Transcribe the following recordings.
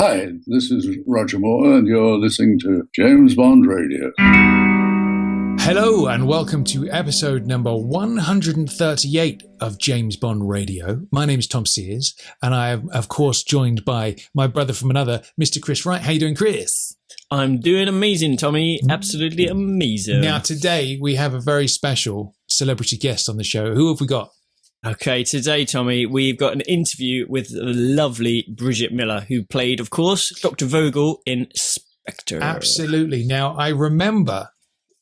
Hi, this is Roger Moore, and you're listening to James Bond Radio. Hello, and welcome to episode number 138 of James Bond Radio. My name is Tom Sears, and I am, of course, joined by my brother from another, Mr. Chris Wright. How you doing, Chris? I'm doing amazing, Tommy. Absolutely amazing. Now, today we have a very special celebrity guest on the show. Who have we got? Okay, today, Tommy, we've got an interview with the lovely Bridget Miller, who played, of course, Dr. Vogel in Spectre. Absolutely. Now, I remember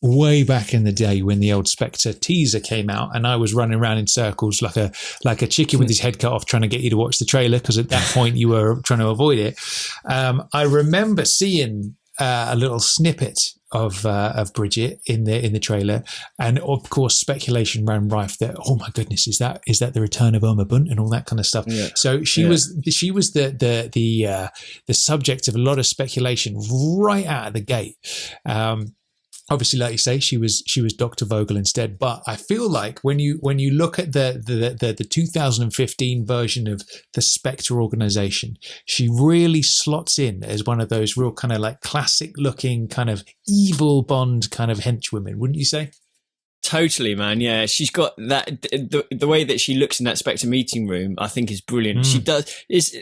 way back in the day when the old Spectre teaser came out, and I was running around in circles like a chicken with his head cut off, trying to get you to watch the trailer, because at that point you were trying to avoid it. I remember seeing a little snippet of Bridget in the trailer, and of course speculation ran rife that, oh my goodness, is that the return of Irma Bunt and all that kind of stuff. Yeah. So she was the subject of a lot of speculation right out of the gate. Obviously, like you say, she was Dr. Vogel instead. But I feel like when you look at the 2015 version of the Spectre organization, she really slots in as one of those real kind of like classic looking kind of evil Bond kind of henchwomen, wouldn't you say? Totally, man. Yeah, she's got that. The way that she looks in that Spectre meeting room, I think, is brilliant. She does. There's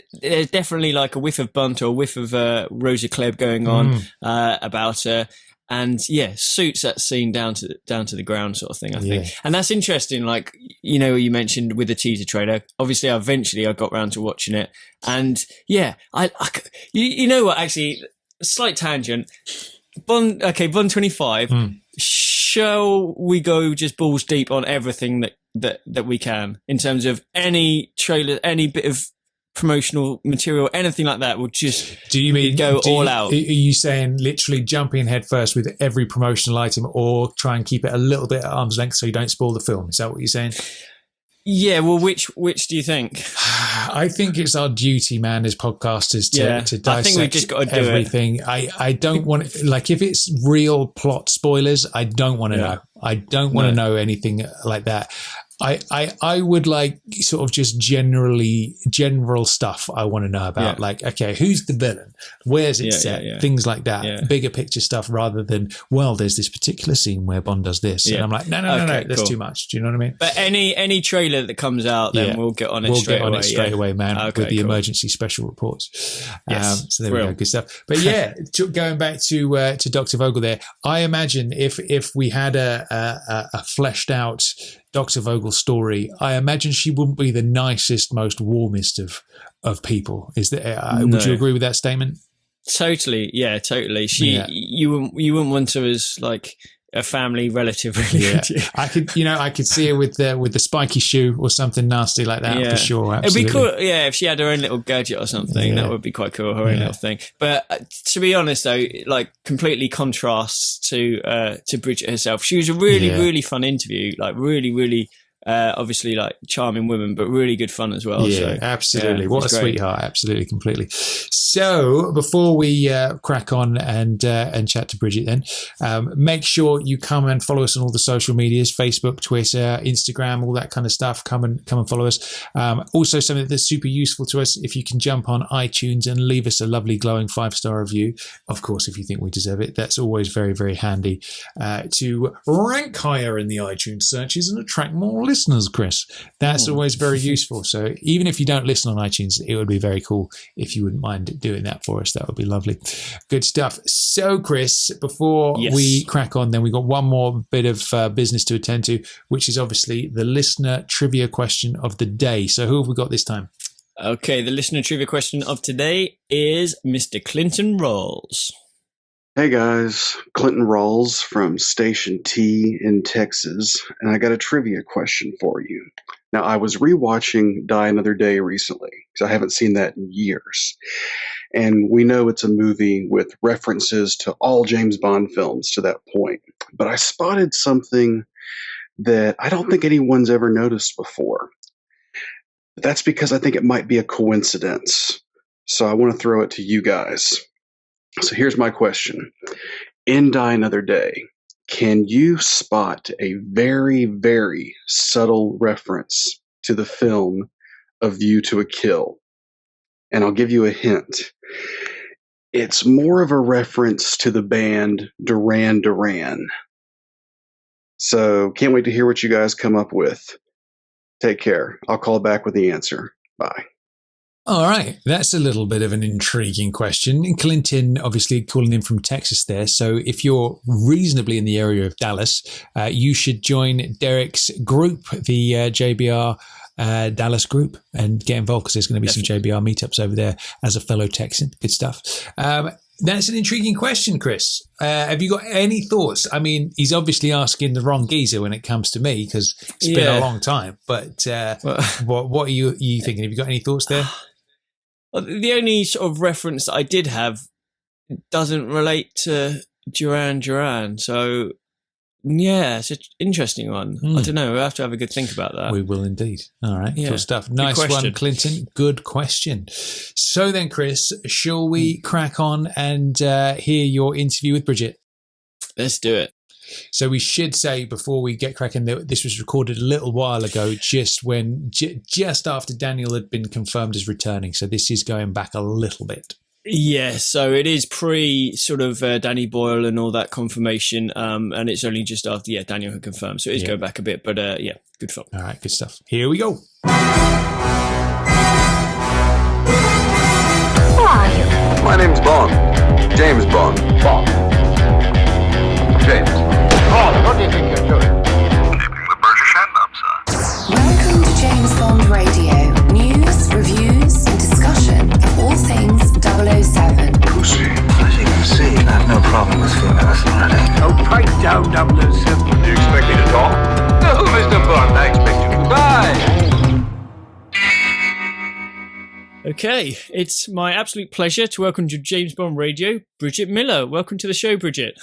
definitely like a whiff of Bunt or a whiff of Rosa Klebb going on about her. And yeah, suits that scene down to the ground, sort of thing, I think. And that's interesting. Like, you mentioned with the teaser trailer, obviously eventually I got round to watching it. And yeah, you know what, actually, slight tangent. Bond 25, shall we go just balls deep on everything that we can in terms of any trailer, any bit of promotional material, anything like that? Will just all out? Are you saying literally jumping head first with every promotional item, or try and keep it a little bit at arm's length so you don't spoil the film? Is that what you're saying? Yeah, well, which do you think? I think it's our duty, man, as podcasters to dissect I think we've just got to do everything. I don't want, like, if it's real plot spoilers, I don't want to know. I don't want to know anything like that. I would like sort of just general stuff I want to know about, like, okay, who's the villain? Where's it set? Things like that. Yeah. Bigger picture stuff rather than, well, there's this particular scene where Bond does this. Yeah. And I'm like, no, that's too much. Do you know what I mean? But any trailer that comes out, then we'll get on it straight away, man, with the emergency special reports. So there we go, good stuff. But yeah, going back to Dr. Vogel there, I imagine if we had a fleshed out Dr. Vogel story, I imagine she wouldn't be the nicest, most warmest of people. Is there? Would you agree with that statement? Totally, yeah, totally. You wouldn't want her as like a family relative, really. Yeah. I could see her with the spiky shoe or something nasty like that for sure. Absolutely. It'd be cool, if she had her own little gadget or something. That would be quite cool. Her own little thing. But to be honest, though, like completely contrasts to Bridget herself. She was a really, really fun interview. Like really, really. Obviously, like charming women, but really good fun as well. Yeah, so, absolutely. What a sweetheart! Absolutely, completely. So, before we crack on and chat to Bridget, then make sure you come and follow us on all the social medias: Facebook, Twitter, Instagram, all that kind of stuff. Come and follow us. Also, something that's super useful to us: if you can jump on iTunes and leave us a lovely, glowing 5-star review. Of course, if you think we deserve it, that's always very, very handy to rank higher in the iTunes searches and attract more listeners, Chris. That's always very useful. So even if you don't listen on iTunes, it would be very cool if you wouldn't mind doing that for us. That would be lovely. Good stuff. So, Chris, before we crack on, then we got one more bit of business to attend to, which is obviously the listener trivia question of the day. So who have we got this time? Okay, the listener trivia question of today is Mr. Clinton Rawls. Hey guys, Clinton Rawls from Station T in Texas, and I got a trivia question for you. Now, I was rewatching Die Another Day recently, because I haven't seen that in years. And we know it's a movie with references to all James Bond films to that point. But I spotted something that I don't think anyone's ever noticed before. That's because I think it might be a coincidence. So I want to throw it to you guys. So here's my question. In Die Another Day, can you spot a very, very subtle reference to the film A View to a Kill? And I'll give you a hint. It's more of a reference to the band Duran Duran. So can't wait to hear what you guys come up with. Take care. I'll call back with the answer. Bye. All right, that's a little bit of an intriguing question. Clinton, obviously calling in from Texas there. So if you're reasonably in the area of Dallas, you should join Derek's group, the JBR Dallas group, and get involved because there's going to be some JBR meetups over there as a fellow Texan. Good stuff. That's an intriguing question, Chris. Have you got any thoughts? I mean, he's obviously asking the wrong geezer when it comes to me because it's been a long time. But what are you thinking? Have you got any thoughts there? Well, the only sort of reference that I did have doesn't relate to Duran Duran. So, yeah, it's an interesting one. I don't know. We'll have to have a good think about that. We will indeed. All right. Cool stuff. Nice one, Clinton. Good question. So then, Chris, shall we crack on and hear your interview with Bridget? Let's do it. So we should say before we get cracking that this was recorded a little while ago, just after Daniel had been confirmed as returning. So this is going back a little bit. Yeah, so it is pre sort of Danny Boyle and all that confirmation, and it's only just after Daniel had confirmed. So it is going back a bit, but good fun. All right, good stuff. Here we go. Who are you? My name's Bond. James Bond. Bond. James. Bond, what do you think you're doing? Keeping the British hand up, sir. Welcome to James Bond Radio. News, reviews, and discussion of all things 007. Pussy. As you can see, I have no problem with female authority. Oh, pipe down, 007. Do you expect me to talk? No, Mr. Bond, I expect you to die. Okay, it's my absolute pleasure to welcome to James Bond Radio, Bridget Miller. Welcome to the show, Bridget.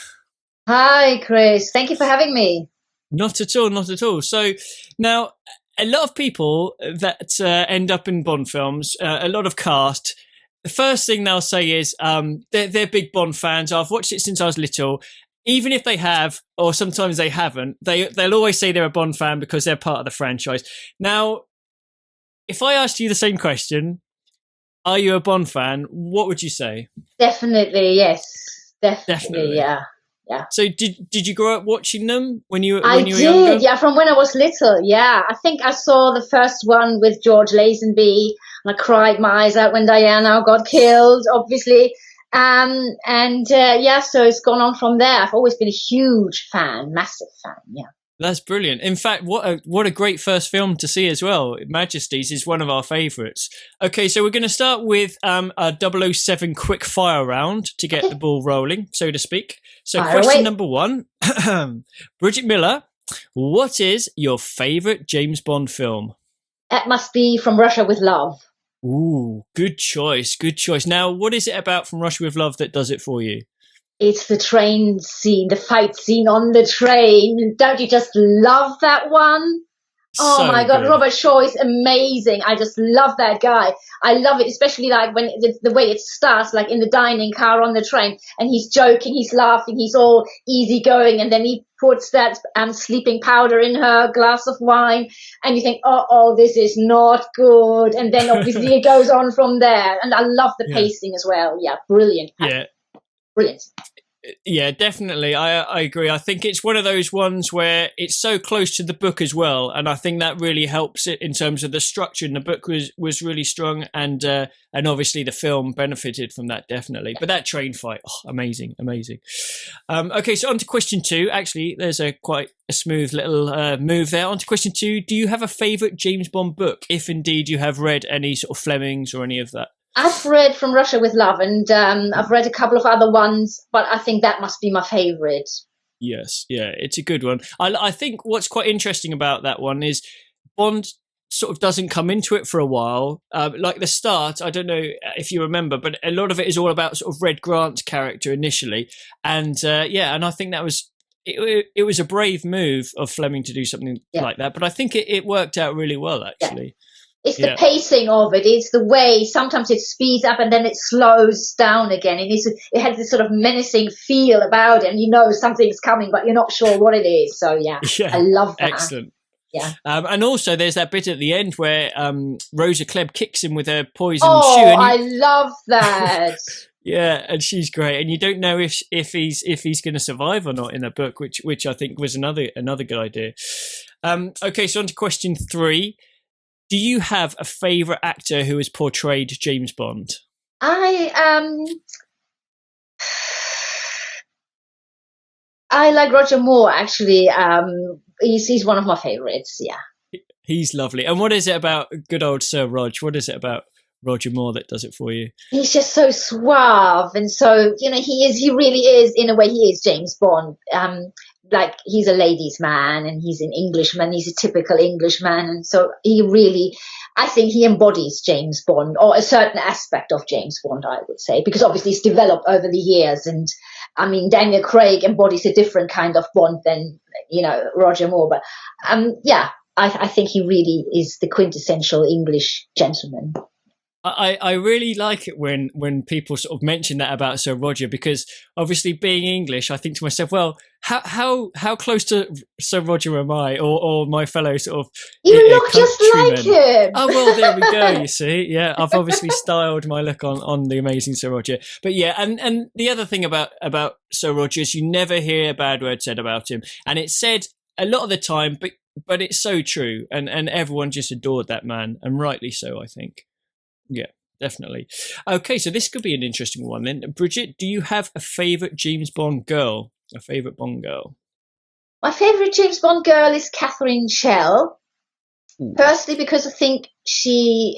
Hi, Chris. Thank you for having me. Not at all, not at all. So now, a lot of people that end up in Bond films, a lot of cast, the first thing they'll say is they're big Bond fans. I've watched it since I was little. Even if they have, or sometimes they haven't, they'll always say they're a Bond fan because they're part of the franchise. Now, if I asked you the same question, are you a Bond fan? What would you say? Definitely, yes. Definitely. Yeah. So did you grow up watching them when you were I younger? did, yeah, from when I was little, yeah. I think I saw the first one with George Lazenby, and I cried my eyes out when Diana got killed, obviously. So it's gone on from there. I've always been a huge fan, massive fan, yeah. That's brilliant. In fact, what a great first film to see as well. Majesties is one of our favourites. Okay, so we're going to start with a 007 quick fire round to get the ball rolling, so to speak. So question number 1, Bridget Miller, what is your favourite James Bond film? That must be From Russia with Love. Ooh, good choice, good choice. Now, what is it about From Russia with Love that does it for you? It's the train scene, the fight scene on the train. Don't you just love that one? Oh, So my God. good. Robert Shaw is amazing. I just love that guy. I love it, especially like when the way it starts, like in the dining car on the train, and he's joking, he's laughing, he's all easygoing, and then he puts that sleeping powder in her glass of wine, and you think, this is not good. And then obviously it goes on from there. And I love the pacing as well. Yeah, brilliant. Yeah. Brilliant. Yeah, definitely. I agree. I think it's one of those ones where it's so close to the book as well, and I think that really helps it in terms of the structure. And the book was really strong, and obviously the film benefited from that definitely. But that train fight, amazing. Okay, so on to question 2. Actually, there's quite a smooth little move there. On to question 2. Do you have a favourite James Bond book, if indeed you have read any sort of Flemings or any of that? I've read From Russia with Love, and I've read a couple of other ones, but I think that must be my favourite. Yes, yeah, it's a good one. I think what's quite interesting about that one is Bond sort of doesn't come into it for a while. Like the start, I don't know if you remember, but a lot of it is all about sort of Red Grant's character initially. And and I think that was... It was a brave move of Fleming to do something like that, but I think it worked out really well, actually. Yeah. It's the pacing of it. It's the way sometimes it speeds up and then it slows down again. And it has this sort of menacing feel about it. And you know something's coming, but you're not sure what it is. So, I love that. Excellent. Yeah. And also there's that bit at the end where Rosa Klebb kicks him with a poison shoe. Oh, I love that. Yeah, and she's great, and you don't know if he's going to survive or not in the book, which I think was another good idea. Okay, so on to question 3. Do you have a favourite actor who has portrayed James Bond? I like Roger Moore, actually. He's one of my favourites. Yeah, he's lovely. And what is it about good old Sir Rog? What is it about Roger Moore that does it for you? He's just so suave, and so he really is, in a way, he is James Bond. Like, he's a ladies' man, and he's an Englishman. He's a typical Englishman, and so I think he embodies James Bond, or a certain aspect of James Bond, I would say, because obviously it's developed over the years. And I mean, Daniel Craig embodies a different kind of Bond than Roger Moore, but I think he really is the quintessential English gentleman. I really like it when people sort of mention that about Sir Roger, because obviously being English, I think to myself, well, how close to Sir Roger am I, or my fellow sort of you look just like him. Oh well, there we go. You see, yeah, I've obviously styled my look on the amazing Sir Roger. But yeah, and the other thing about Sir Roger is you never hear a bad word said about him, and it's said a lot of the time, but it's so true, and everyone just adored that man, and rightly so, I think. Yeah, definitely. Okay, so this could be an interesting one then. Bridget, do you have a favourite James Bond girl? A favourite Bond girl? My favourite James Bond girl is Catherine Schell. Personally, because I think she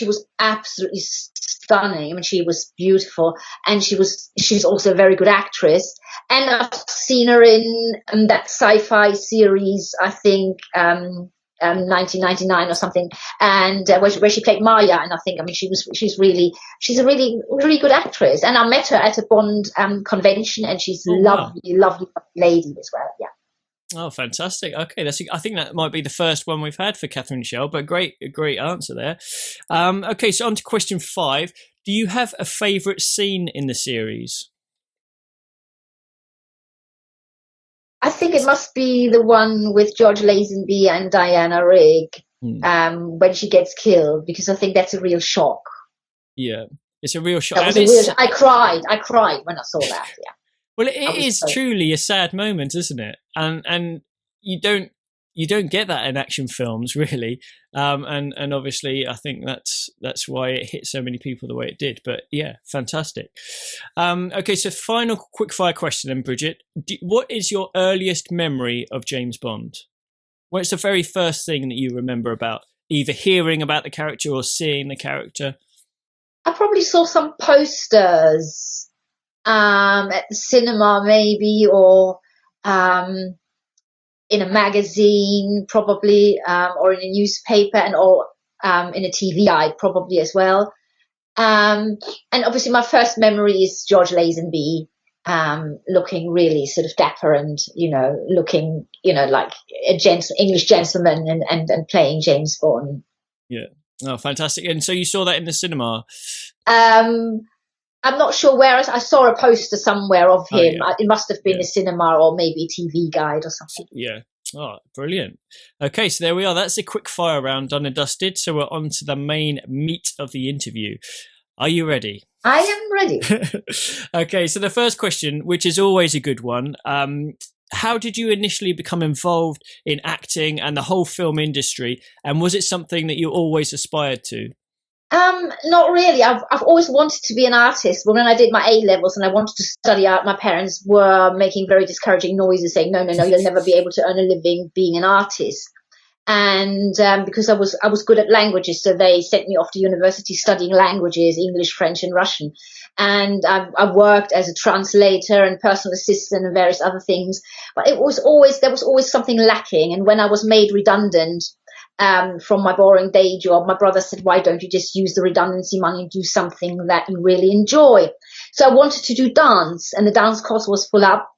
was absolutely stunning. I mean, she was beautiful, and she's also a very good actress. And I've seen her in that sci-fi series, I think, 1999 or something, and where she played Maya, and I think, I mean, she's a really good actress, and I met her at a Bond convention, and she's lovely lady as well. Yeah. Oh, fantastic. Okay, I think that might be the first one we've had for Catherine Schell, but great answer there. Okay, so on to question 5. Do you have a favourite scene in the series? I think it must be the one with George Lazenby and Diana Rigg when she gets killed, because I think that's a real shock. Yeah, it's a real shock. I cried when I saw that. Yeah. Well, it is truly a sad moment, isn't it? And you don't get that in action films, really. And obviously, I think that's why it hit so many people the way it did. But yeah, fantastic. Okay, so final quickfire question then, Bridget. What is your earliest memory of James Bond? What's the very first thing that you remember about either hearing about the character or seeing the character? I probably saw some posters at the cinema, maybe, or in a magazine, probably, or in a newspaper, or in a TV guide, probably as well. And obviously, my first memory is George Lazenby, looking really sort of dapper and, looking, like a English gentleman and playing James Bond. Yeah. Oh, fantastic. And so you saw that in the cinema? I'm not sure where. I saw a poster somewhere of him. Oh, yeah. It must have been a cinema or maybe a TV guide or something. Yeah. Oh, brilliant. Okay, so there we are. That's a quick fire round done and dusted. So we're on to the main meat of the interview. Are you ready? I am ready. Okay, so the first question, which is always a good one. How did you initially become involved in acting and the whole film industry? And was it something that you always aspired to? Not really. I've always wanted to be an artist. But when I did my A-levels and I wanted to study art, my parents were making very discouraging noises, saying, no, you'll never be able to earn a living being an artist. And because I was good at languages, so they sent me off to university studying languages, English, French, and Russian. And I worked as a translator and personal assistant and various other things. But there was always something lacking. And when I was made redundant from my boring day job, my brother said, why don't you just use the redundancy money and do something that you really enjoy? So I wanted to do dance, and the dance course was full up.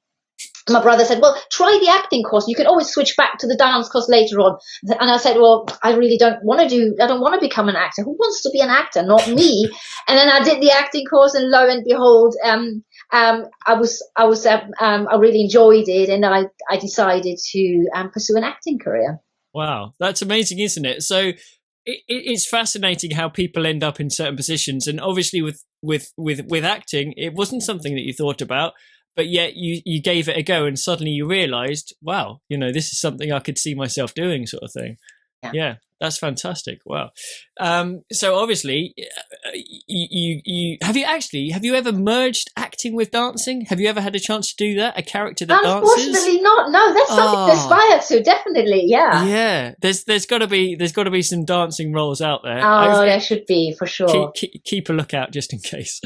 My brother said, well, try the acting course. You can always switch back to the dance course later on. And I said, well, I don't want to become an actor. Who wants to be an actor? Not me. And then I did the acting course, and lo and behold, I really enjoyed it, and I decided to pursue an acting career. Wow, that's amazing, isn't it? So it's fascinating how people end up in certain positions, and obviously with acting, it wasn't something that you thought about, but yet you gave it a go, and suddenly you realised, wow, this is something I could see myself doing, sort of thing. Yeah, that's fantastic. Wow. So obviously, you have you ever merged acting with dancing? Have you ever had a chance to do that? A character that dances? Unfortunately, not. No, that's something to aspire to. Definitely, yeah. Yeah, there's got to be some dancing roles out there. Oh, there should be for sure. Keep a lookout just in case.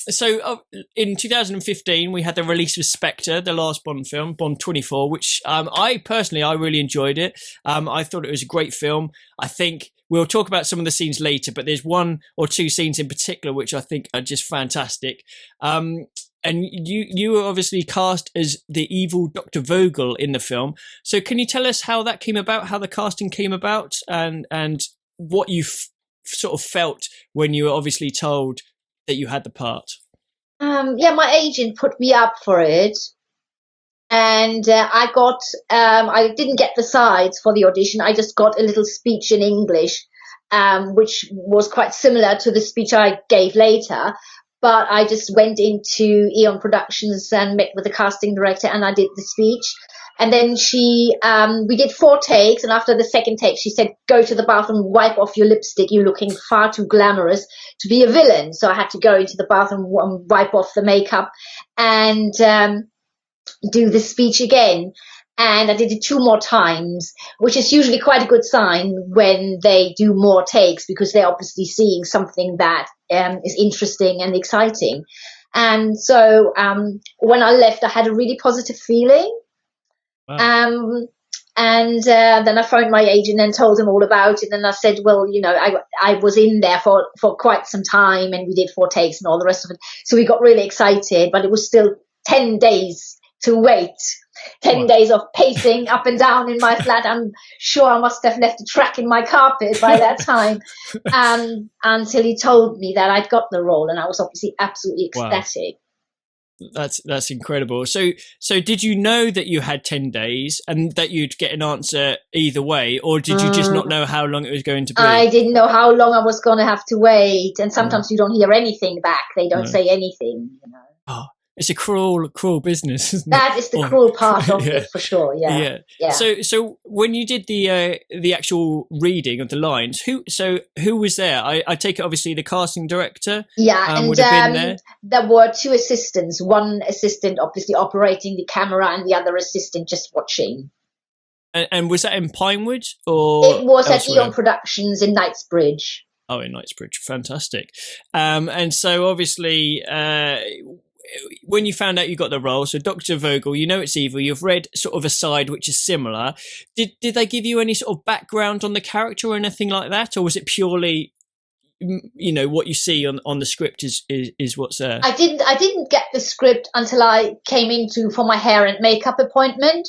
So in 2015, we had the release of Spectre, the last Bond film, Bond 24, which I really enjoyed it. I thought it was a great film. I think we'll talk about some of the scenes later, but there's one or two scenes in particular which I think are just fantastic. And you were obviously cast as the evil Dr. Vogel in the film. So can you tell us how that came about, how the casting came about, and what you sort of felt when you were obviously told that you had the part? My agent put me up for it, and I didn't get the sides for the audition. I just got a little speech in English, which was quite similar to the speech I gave later. But I just went into Eon Productions and met with the casting director, and I did the speech. And then we did 4 takes, and after the second take, she said, "Go to the bathroom, wipe off your lipstick. You're looking far too glamorous to be a villain." So I had to go into the bathroom and wipe off the makeup and do the speech again. And I did it 2 more times, which is usually quite a good sign when they do more takes, because they're obviously seeing something that is interesting and exciting. And so when I left, I had a really positive feeling. Wow. And then I phoned my agent and told him all about it. And I said, well, I was in there for quite some time, and we did 4 takes and all the rest of it. So we got really excited, but it was still 10 days to wait. 10 days of pacing up and down in my flat. I'm sure I must have left a track in my carpet by that time, until he told me that I'd got the role, and I was obviously absolutely ecstatic. Wow. That's incredible. So did you know that you had 10 days and that you'd get an answer either way, or did you just not know how long it was going to be? I didn't know how long I was going to have to wait, and sometimes you don't hear anything back. They don't say anything. Oh. It's a cruel business, isn't it? That is the cruel part of it, for sure. Yeah. So when you did the actual reading of the lines, who was there? I take it obviously the casting director. Yeah, and would have been there. There were 2 assistants. One assistant obviously operating the camera, and the other assistant just watching. And was that in Pinewood or? It was elsewhere? at Eon Productions in Knightsbridge. Oh, in Knightsbridge, fantastic. And so obviously. When you found out you got the role, so Dr. Vogel, it's evil. You've read sort of a side which is similar. Did they give you any sort of background on the character or anything like that, or was it purely, what you see on the script is what's there? I didn't get the script until I came for my hair and makeup appointment.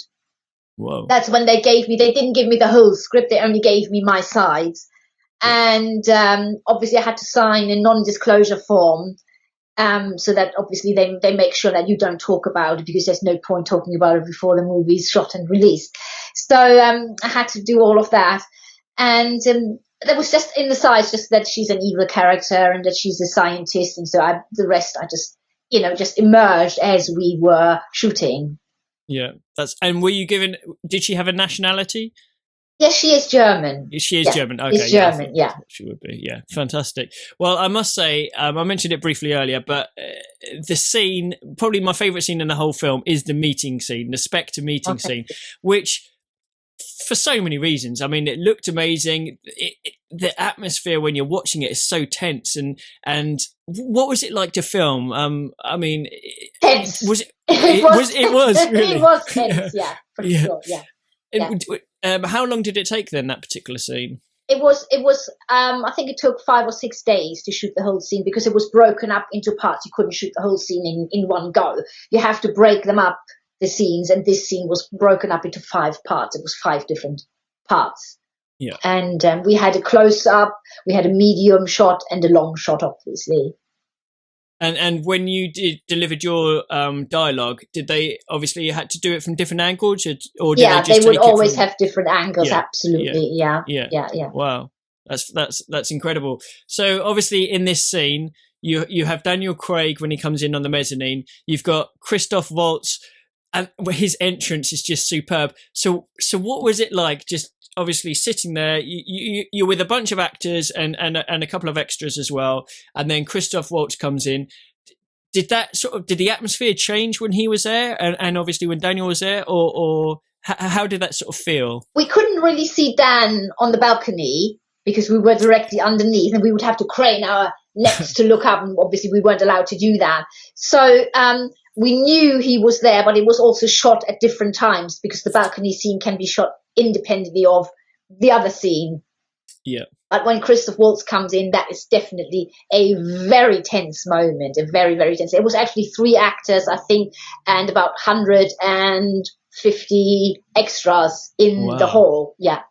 Whoa! That's when they didn't give me the whole script. They only gave me my sides, and obviously I had to sign a non-disclosure form. So that obviously they make sure that you don't talk about it, because there's no point talking about it before the movie's shot and released. So I had to do all of that. And there was just in the sides just that she's an evil character and that she's a scientist. And so the rest I just emerged as we were shooting. Yeah. And were you given, did she have a nationality? Yes, she is German. She is German. Okay, she's German, yeah. She would be, yeah. Fantastic. Well, I must say, I mentioned it briefly earlier, but the scene, probably my favourite scene in the whole film is the meeting scene, the Spectre meeting scene, which, for so many reasons, I mean, it looked amazing. The atmosphere when you're watching it is so tense. And what was it like to film? I mean, tense. It was really. It was tense, yeah, for sure, yeah. How long did it take then, that particular scene? It was I think it took 5 or 6 days to shoot the whole scene, because it was broken up into parts. You couldn't shoot the whole scene in one go. You have to break them up, the scenes, and this scene was broken up into 5 parts. It was 5 different parts. Yeah. And we had a close up, we had a medium shot and a long shot, obviously. And when you delivered your dialogue, did they obviously you had to do it from different angles, or did yeah, they just would take it always from, have different angles. Yeah, Absolutely, yeah. Wow, that's incredible. So obviously in this scene, you have Daniel Craig when he comes in on the mezzanine. You've got Christoph Waltz, and his entrance is just superb. So what was it like? Just obviously sitting there, you're with a bunch of actors and a couple of extras as well, and then Christoph Waltz comes in. Did the atmosphere change when he was there, and obviously when Daniel was there, or how did that sort of feel? We couldn't really see Dan on the balcony because we were directly underneath, and we would have to crane our necks to look up, and obviously we weren't allowed to do that. So we knew he was there, but it was also shot at different times because the balcony scene can be shot independently of the other scene. Yeah. But when Christoph Waltz comes in, that is definitely a very tense moment, a very, very tense. It was actually 3 actors, I think, and about 150 extras in the hall. Yeah.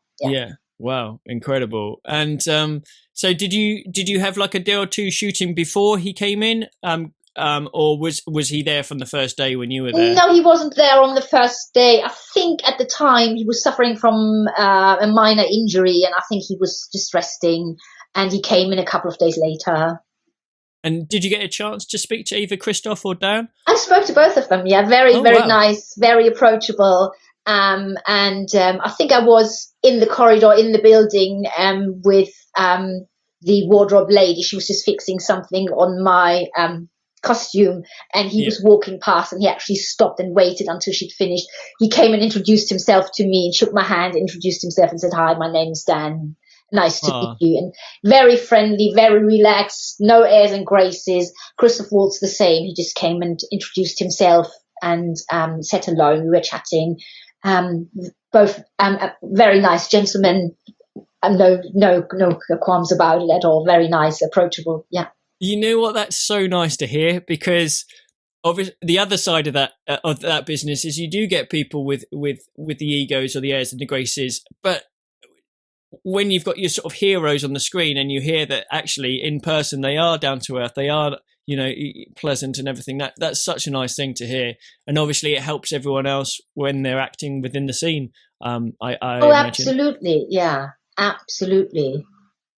Wow, incredible. And so did you have like a day or two shooting before he came in? Or was he there from the first day when you were there? No, he wasn't there on the first day. I think at the time he was suffering from a minor injury, and I think he was just resting, and he came in a couple of days later. And did you get a chance to speak to either Christoph or Dan? I spoke to both of them, yeah. Very nice, very approachable. And I think I was in the corridor in the building with the wardrobe lady. She was just fixing something on my costume, and he was walking past, and he actually stopped and waited until she'd finished. He came and introduced himself to me and shook my hand, introduced himself and said, "Hi, my name's Dan. Nice to meet you." And very friendly, very relaxed, no airs and graces. Christoph Waltz the same. He just came and introduced himself and said hello. We were chatting. Both very nice gentlemen. No qualms about it at all. Very nice, approachable. Yeah. You know what? That's so nice to hear, because obviously the other side of that business is you do get people with the egos or the airs and the graces, but when you've got your sort of heroes on the screen and you hear that actually in person they are down to earth, they are, you know, pleasant and everything, that's such a nice thing to hear. And obviously it helps everyone else when they're acting within the scene. I imagine. Absolutely. Yeah, absolutely.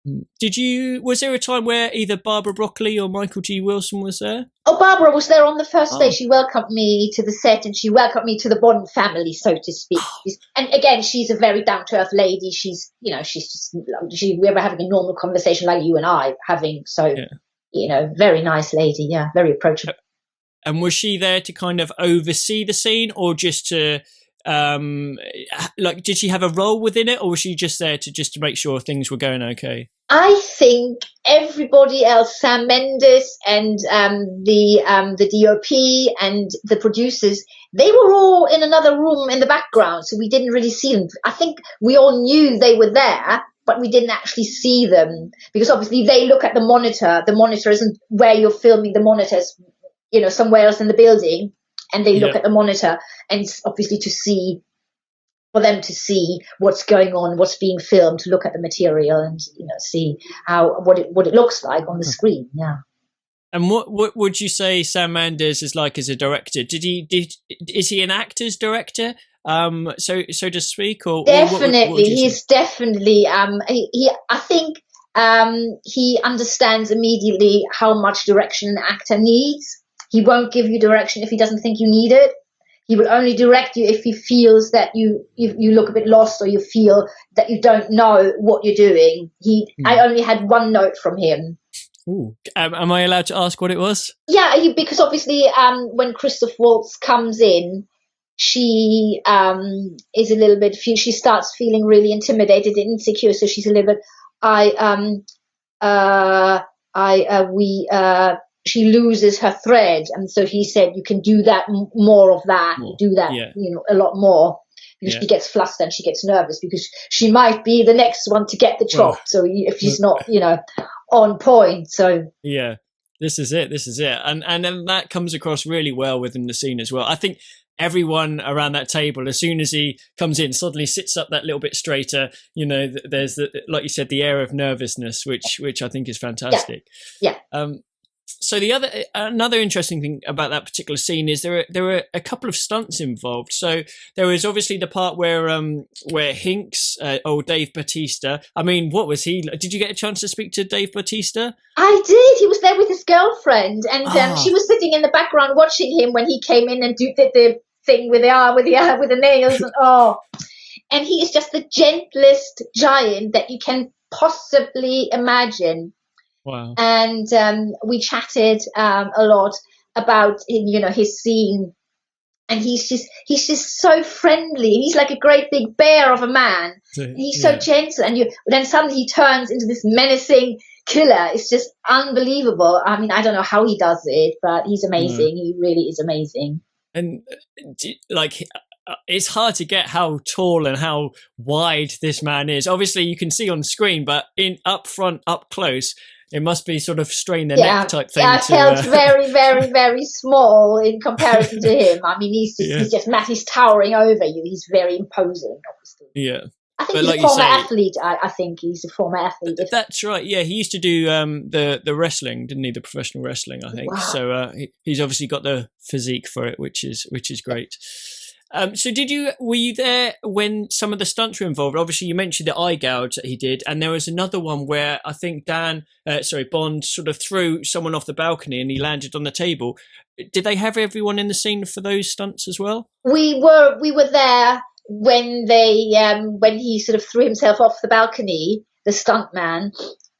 Was there a time where either Barbara Broccoli or Michael G. Wilson was there? Oh, Barbara was there on the first day. She welcomed me to the set, and she welcomed me to the Bond family, so to speak. And again, she's a very down-to-earth lady. We were having a normal conversation like you and I having. So, very nice lady. Yeah, very approachable. And was she there to kind of oversee the scene, or just to did she have a role within it, or was she just there to make sure things were going okay? I think everybody else, Sam Mendes and the DOP and the producers, they were all in another room in the background, so we didn't really see them. I think we all knew they were there, but we didn't actually see them, because obviously they look at the monitor. The monitor isn't where you're filming. The monitor's, somewhere else in the building. And they look at the monitor, and it's obviously for them to see what's going on, what's being filmed, to look at the material and see what it looks like on the screen. Yeah. And what would you say Sam Mendes is like as a director? Is he an actor's director? So to speak, or definitely he's definitely I think he understands immediately how much direction an actor needs. He won't give you direction if he doesn't think you need it. He will only direct you if he feels that you look a bit lost, or you feel that you don't know what you're doing. I only had one note from him. Ooh. Am I allowed to ask what it was? Yeah, because obviously when Christoph Waltz comes in, she is a little bit. She starts feeling really intimidated and insecure. So she's a little bit. She loses her thread, and so he said, "You can do that, more of that, do that, a lot more." Because she gets flustered and she gets nervous because she might be the next one to get the job. So if she's not, on point. So this is it, and then that comes across really well within the scene as well. I think everyone around that table, as soon as he comes in, suddenly sits up that little bit straighter. There's like you said, the air of nervousness, which I think is fantastic. Yeah. So another interesting thing about that particular scene is there were a couple of stunts involved. So there was obviously the part where Hinks, Dave Bautista. I mean, what was he? Did you get a chance to speak to Dave Bautista? I did. He was there with his girlfriend, and she was sitting in the background watching him when he came in and did the thing with the nails. And he is just the gentlest giant that you can possibly imagine. Wow. And we chatted a lot about his scene, and he's just so friendly. He's like a great big bear of a man. He's so gentle, and then suddenly he turns into this menacing killer. It's just unbelievable. I mean, I don't know how he does it, but he's amazing. He really is amazing. And it's hard to get how tall and how wide this man is. Obviously, you can see on screen, but up front, up close, it must be sort of strain the neck type thing. I felt very, very, very small in comparison to him. I mean, he's just Matt. He's towering over you. He's very imposing, obviously. Yeah. I think he's a former athlete. I think he's a former athlete. That's right. Yeah, he used to do the wrestling, didn't he? The professional wrestling, I think. Wow. So he's obviously got the physique for it, which is great. So were you there when some of the stunts were involved? Obviously, you mentioned the eye gouge that he did, and there was another one where I think Bond sort of threw someone off the balcony and he landed on the table. Did they have everyone in the scene for those stunts as well? We were there when when he sort of threw himself off the balcony, the stuntman.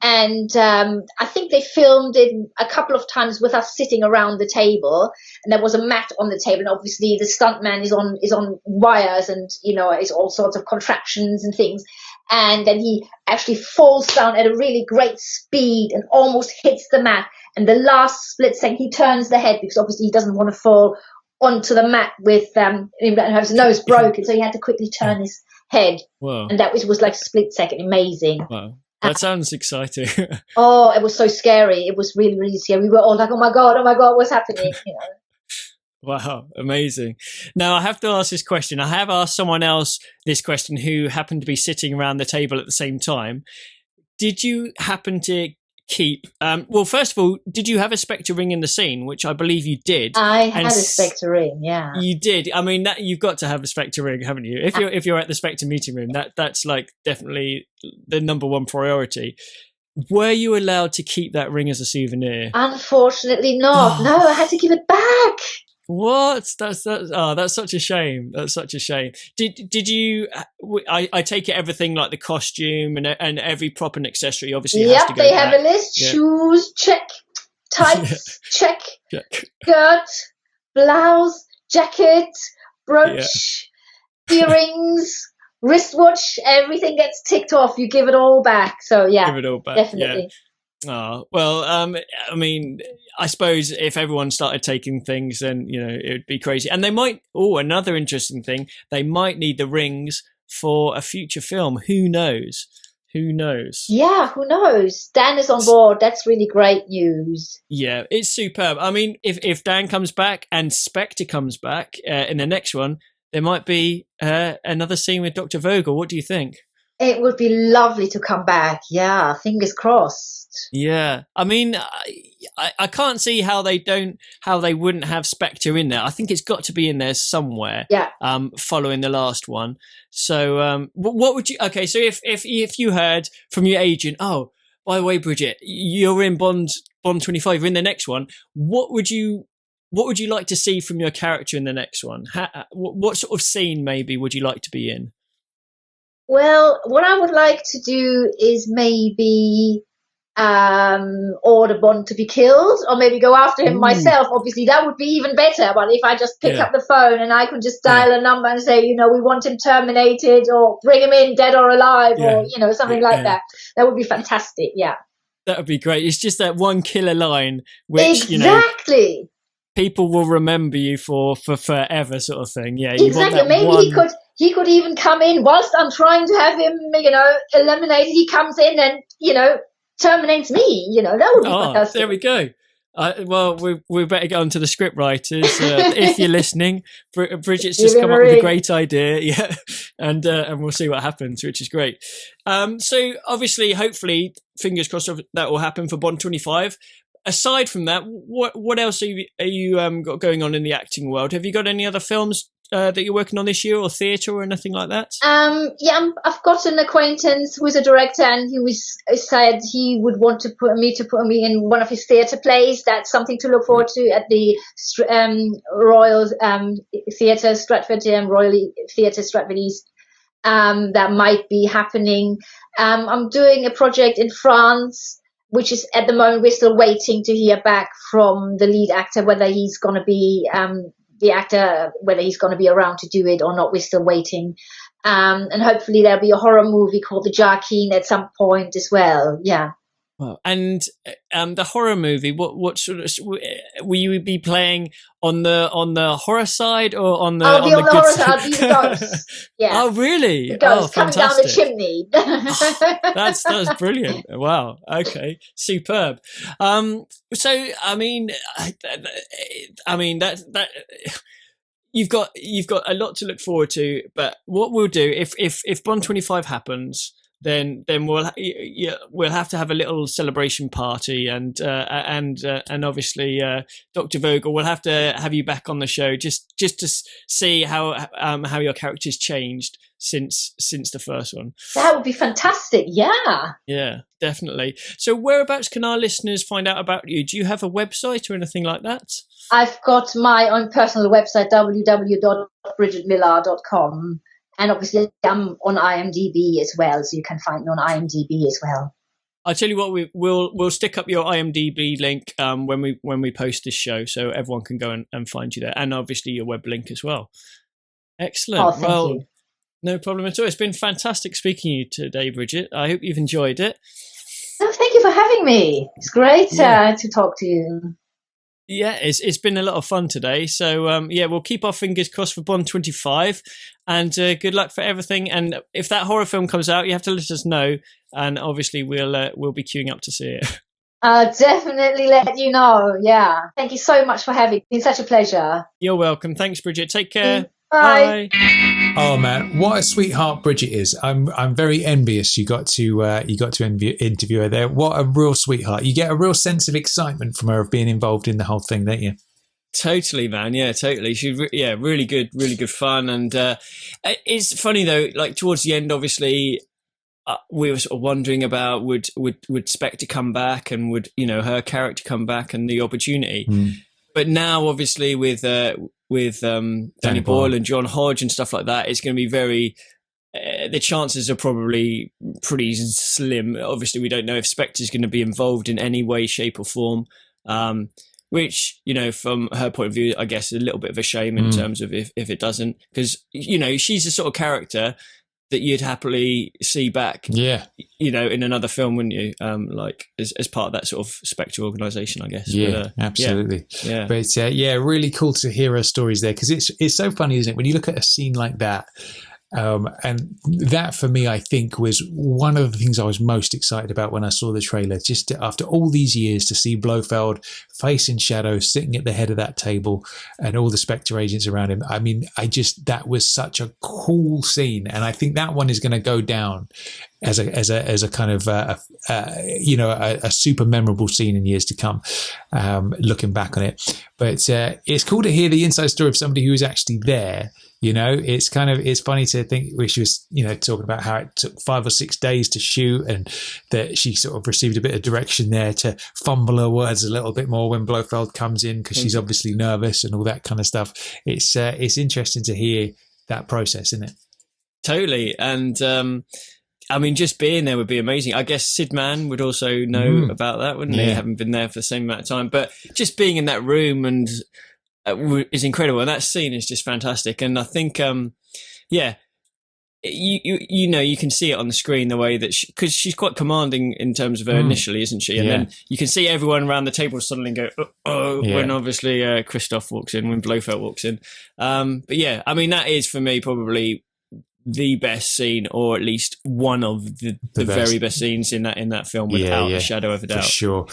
And I think they filmed it a couple of times with us sitting around the table, and there was a mat on the table. And obviously, the stuntman is on wires, and it's all sorts of contraptions and things. And then he actually falls down at a really great speed and almost hits the mat. And the last split second, he turns the head because obviously he doesn't want to fall onto the mat with his nose broken, so he had to quickly turn his head. Wow. And that was like a split second, amazing. Wow. That sounds exciting. Oh, it was so scary. It was really, really scary. We were all like, oh my God, what's happening? Wow, amazing. Now, I have to ask this question. I have asked someone else this question who happened to be sitting around the table at the same time. Did you happen to keep... well, first of all, did you have a Spectre ring in the scene, which I believe you did? I had a Spectre ring, yeah. You did. I mean, you've got to have a Spectre ring, haven't you? If you're at the Spectre meeting room, that's like definitely the number one priority. Were you allowed to keep that ring as a souvenir? Unfortunately not. No, I had to give it back. What? That's such a shame. That's such a shame. Did you? I take it everything like the costume and every prop and accessory obviously has to go they back. have a list. Yeah. Shoes, check. Tights, check. Skirt, blouse, jacket, brooch, earrings, wristwatch. Everything gets ticked off. You give it all back. So give it all back. Definitely. Yeah. Oh, well, I mean, I suppose if everyone started taking things, then, it would be crazy. And they might, another interesting thing, they might need the rings for a future film. Who knows? Who knows? Yeah, who knows? Dan is on board. That's really great news. Yeah, it's superb. I mean, if Dan comes back and Spectre comes back in the next one, there might be another scene with Dr. Vogel. What do you think? It would be lovely to come back. Yeah, fingers crossed. Yeah, I mean, I can't see how they wouldn't have Spectre in there. I think it's got to be in there somewhere. Yeah. Following the last one. So, what would you? Okay, so if you heard from your agent, oh, by the way, Bridget, you're in Bond 25, you're in the next one. What would you like to see from your character in the next one? What sort of scene maybe would you like to be in? Well, what I would like to do is maybe order Bond to be killed, or maybe go after him myself. Obviously, that would be even better. But if I just pick up the phone and I could just dial a number and say, we want him terminated, or bring him in dead or alive, or something like that, that would be fantastic. Yeah, that would be great. It's just that one killer line, which exactly. People will remember you for forever, sort of thing. Yeah, exactly. Maybe he could even come in whilst I'm trying to have him, eliminated. He comes in and terminates me. That would be fantastic. There we go. Well, we better get on to the script writers. If you're listening, Bridget's just come up with a great idea. Yeah, and we'll see what happens, which is great. So obviously, hopefully, fingers crossed that will happen for Bond 25. aside from that, what else are you got going on in the acting world? Have you got any other films that you're working on this year, or theatre, or anything like that? I've got an acquaintance who is a director, and said he would want to put me in one of his theatre plays. That's something to look forward to at the Royal Theatre Stratford, Royal Theatre Stratford East. That might be happening. I'm doing a project in France, which is at the moment we're still waiting to hear back from the lead actor whether he's going to be whether he's going to be around to do it or not. We're still waiting. And hopefully there'll be a horror movie called The Jarkeen at some point as well. Yeah. Wow. And the horror movie, what sort of will you be playing on the horror side or on the? I'll be on the horror side. side? I'll be the ghost. Yeah. Oh, really? The ghost coming down the chimney. That's brilliant. Wow. Okay. Superb. So I mean that. You've got a lot to look forward to, but what we'll do if Bond 25 happens, then we'll have to have a little celebration party, and obviously Dr. Vogel, we'll have to have you back on the show just to see how your character's changed since the first one. That would be fantastic. Yeah, definitely. So whereabouts can our listeners find out about you? Do you have a website or anything like that? I've got my own personal website, www.bridgetmillar.com. And obviously I'm on IMDb as well, so you can find me on IMDb as well. I'll tell you what, we'll stick up your IMDb link when we post this show, so everyone can go and find you there, and obviously your web link as well. Excellent. Oh, thank you. No problem at all. It's been fantastic speaking to you today, Bridget. I hope you've enjoyed it. Oh, thank you for having me. It's great to talk to you. Yeah, it's been a lot of fun today. So, we'll keep our fingers crossed for Bond 25, and good luck for everything. And if that horror film comes out, you have to let us know, and obviously we'll be queuing up to see it. I'll definitely let you know. Yeah. Thank you so much for having me. It's been such a pleasure. You're welcome. Thanks, Bridget. Take care. Bye. Oh man, what a sweetheart Bridget is! I'm very envious. You got to interview her there. What a real sweetheart! You get a real sense of excitement from her of being involved in the whole thing, don't you? Totally, man. Yeah, totally. She's really good fun. And it's funny though. Like towards the end, obviously, we were sort of wondering about would Spectre come back, and would her character come back, and the opportunity. But now, obviously, with Danny Boyle and John Hodge and stuff like that, it's going to be very. The chances are probably pretty slim. Obviously, we don't know if Spectre's going to be involved in any way, shape, or form. Which, from her point of view, I guess is a little bit of a shame in terms of if it doesn't, because she's the sort of character that you'd happily see back, in another film, wouldn't you? Like as part of that sort of Spectre organisation, I guess. Yeah, but, absolutely. Yeah. But really cool to hear her stories there, because it's so funny, isn't it? When you look at a scene like that, and that for me, I think, was one of the things I was most excited about when I saw the trailer. Just after all these years, to see Blofeld face in shadow, sitting at the head of that table, and all the Spectre agents around him. I mean, that was such a cool scene, and I think that one is going to go down as a kind of a super memorable scene in years to come. Looking back on it, but it's cool to hear the inside story of somebody who was actually there. It's funny to think where she was, talking about how it took 5 or 6 days to shoot, and that she sort of received a bit of direction there to fumble her words a little bit more when Blofeld comes in, because she's obviously nervous and all that kind of stuff. It's interesting to hear that process, isn't it? Totally. And, just being there would be amazing. I guess Sid Mann would also know about that, wouldn't he? Having been there for the same amount of time. But just being in that room and is incredible, and that scene is just fantastic. And I think you can see it on the screen, the way that because she's quite commanding in terms of her initially, isn't she? And then you can see everyone around the table suddenly go when obviously Christoph walks in, when Blofeld walks in. But that is for me probably the best scene, or at least one of the very best scenes in that film, without a shadow of a doubt. For sure.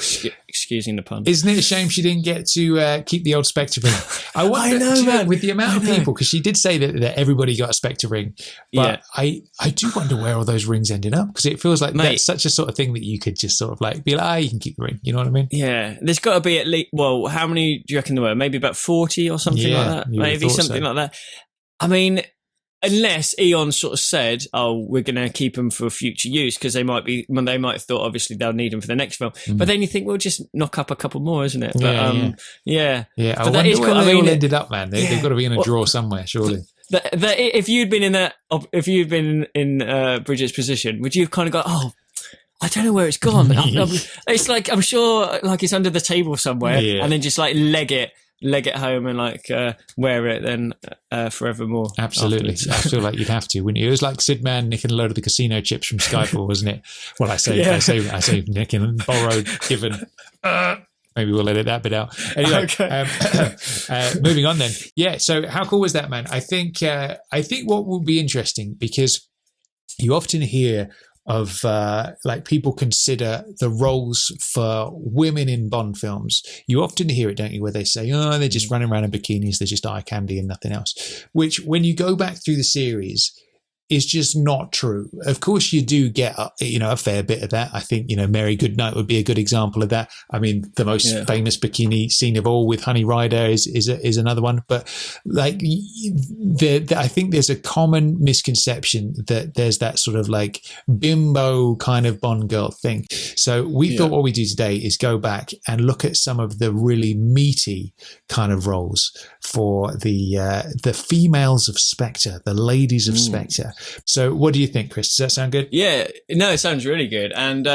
Excusing the pun. Isn't it a shame she didn't get to keep the old Spectre ring? I wonder, man, with the amount of people, because she did say that everybody got a Spectre ring, but I do wonder where all those rings ended up, because it feels like that's such a sort of thing that you could just sort of like be like, you can keep the ring. You know what I mean? Yeah. There's got to be at least, well, how many do you reckon there were? Maybe about 40 or something like that? Maybe something like that. I mean, unless Eon sort of said, "Oh, we're going to keep them for future use," because they might have thought obviously they'll need them for the next film. But then you think, we'll just knock up a couple more, isn't it? But, yeah. But I wonder where they all ended up, man. They've got to be in a drawer somewhere, surely. If you'd been in Bridget's position, would you have kind of gone, "Oh, I don't know where it's gone"? It's like, I'm sure like it's under the table somewhere, and then just like leg it home and like wear it then forevermore. Absolutely. I feel like you'd have to, wouldn't you? It was like Sid Man nicking a load of the casino chips from Skyfall, wasn't it? Well, I say nicking, borrowed, given. Maybe we'll edit that bit out. Anyway, moving on then. Yeah, so how cool was that, man? I think what will be interesting, because you often hear of like people consider the roles for women in Bond films. You often hear it, don't you, where they say, "Oh, they're just running around in bikinis, they're just eye candy and nothing else." Which, when you go back through the series, is just not true. Of course, you do get a fair bit of that. I think Mary Goodnight would be a good example of that. I mean, the most famous bikini scene of all with Honey Rider is another one. But like, I think there's a common misconception that there's that sort of like bimbo kind of Bond girl thing. So we thought what we do today is go back and look at some of the really meaty kind of roles for the females of Spectre, the ladies of Spectre. So what do you think, Chris? Does that sound good? Yeah, no, it sounds really good. And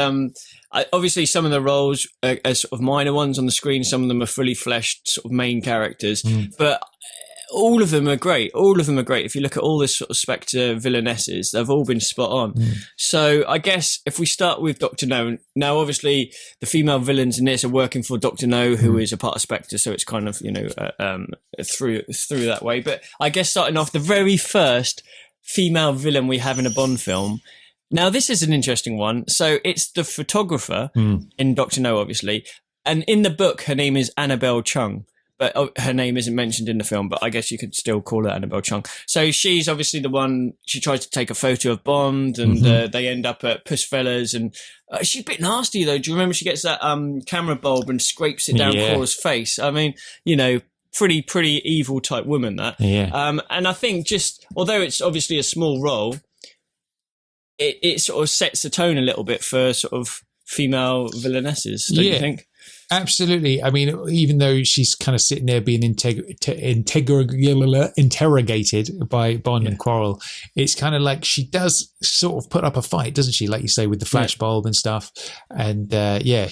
obviously some of the roles are sort of minor ones on the screen. Some of them are fully fleshed sort of main characters. But all of them are great. If you look at all the sort of Spectre villainesses, they've all been spot on. So I guess if we start with Dr. No, now obviously the female villains in this are working for Dr. No, who is a part of Spectre, so it's kind of, through that way. But I guess starting off, the very first female villain we have in a Bond film. Now, this is an interesting one. So it's the photographer in Dr. No, obviously. And in the book, her name is Annabelle Chung. But her name isn't mentioned in the film, but I guess you could still call her Annabelle Chung. So she's obviously the one, she tries to take a photo of Bond, and they end up at Pussfellas, and she's a bit nasty, though. Do you remember she gets that camera bulb and scrapes it down Cora's face? I mean, pretty evil type woman, that. And I think although it's obviously a small role, it sort of sets the tone a little bit for sort of female villainesses, don't you think? Absolutely. I mean, even though she's kind of sitting there being interrogated by Bond and Quarrel, it's kind of like she does sort of put up a fight, doesn't she? Like you say, with the flashbulb and stuff. And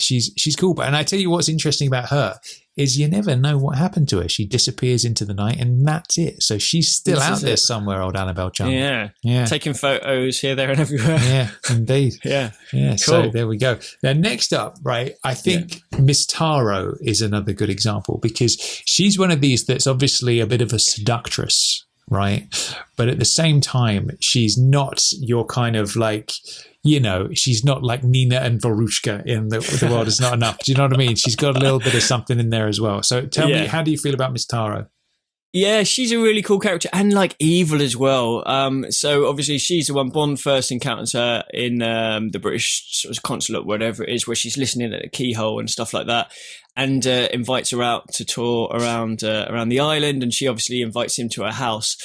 she's cool. And I tell you what's interesting about her is you never know what happened to her. She disappears into the night, and that's it. So she's still out there somewhere, old Annabelle Chung. Yeah. Taking photos here, there, and everywhere. Yeah, indeed. Yeah. Cool. So there we go. Now, next up, right, I think Miss Taro is another good example, because she's one of these that's obviously a bit of a seductress, right? But at the same time, she's not your kind of like, she's not like Nina and Varushka in The World Is Not Enough. Do you know what I mean? She's got a little bit of something in there as well. So tell me, how do you feel about Miss Taro? Yeah, she's a really cool character, and like evil as well. So obviously she's the one Bond first encounters her in the British sort of consulate, whatever it is, where she's listening at the keyhole and stuff like that, and invites her out to tour around the island, and she obviously invites him to her house.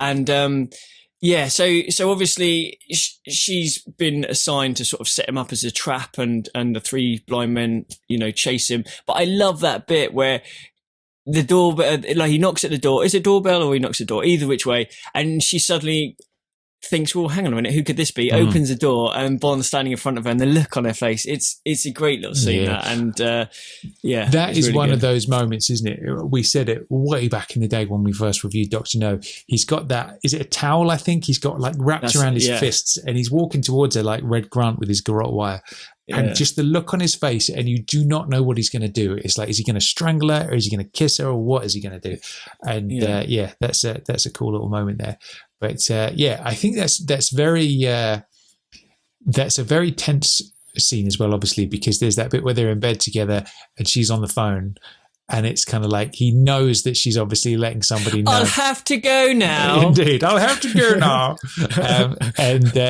And so obviously she's been assigned to sort of set him up as a trap, and the three blind men, chase him. But I love that bit where the doorbell, like he knocks at the door. Is it doorbell or he knocks at the door? Either which way. And she suddenly thinks, well, hang on a minute, who could this be? Opens the door, and Bond's standing in front of her, and the look on her face, it's a great little scene. That. And that is really one of those moments, isn't it? We said it way back in the day when we first reviewed Dr. No. He's got that, is it a towel, I think he's got like wrapped around his fists, and he's walking towards her like Red Grant with his garrote wire. And just the look on his face, and you do not know what he's going to do. It's like, is he going to strangle her, or is he going to kiss her, or what is he going to do? And that's a cool little moment there. But I think that's a very tense scene as well, obviously, because there's that bit where they're in bed together and she's on the phone. And it's kind of like he knows that she's obviously letting somebody know. I'll have to go now. Indeed, I'll have to go now.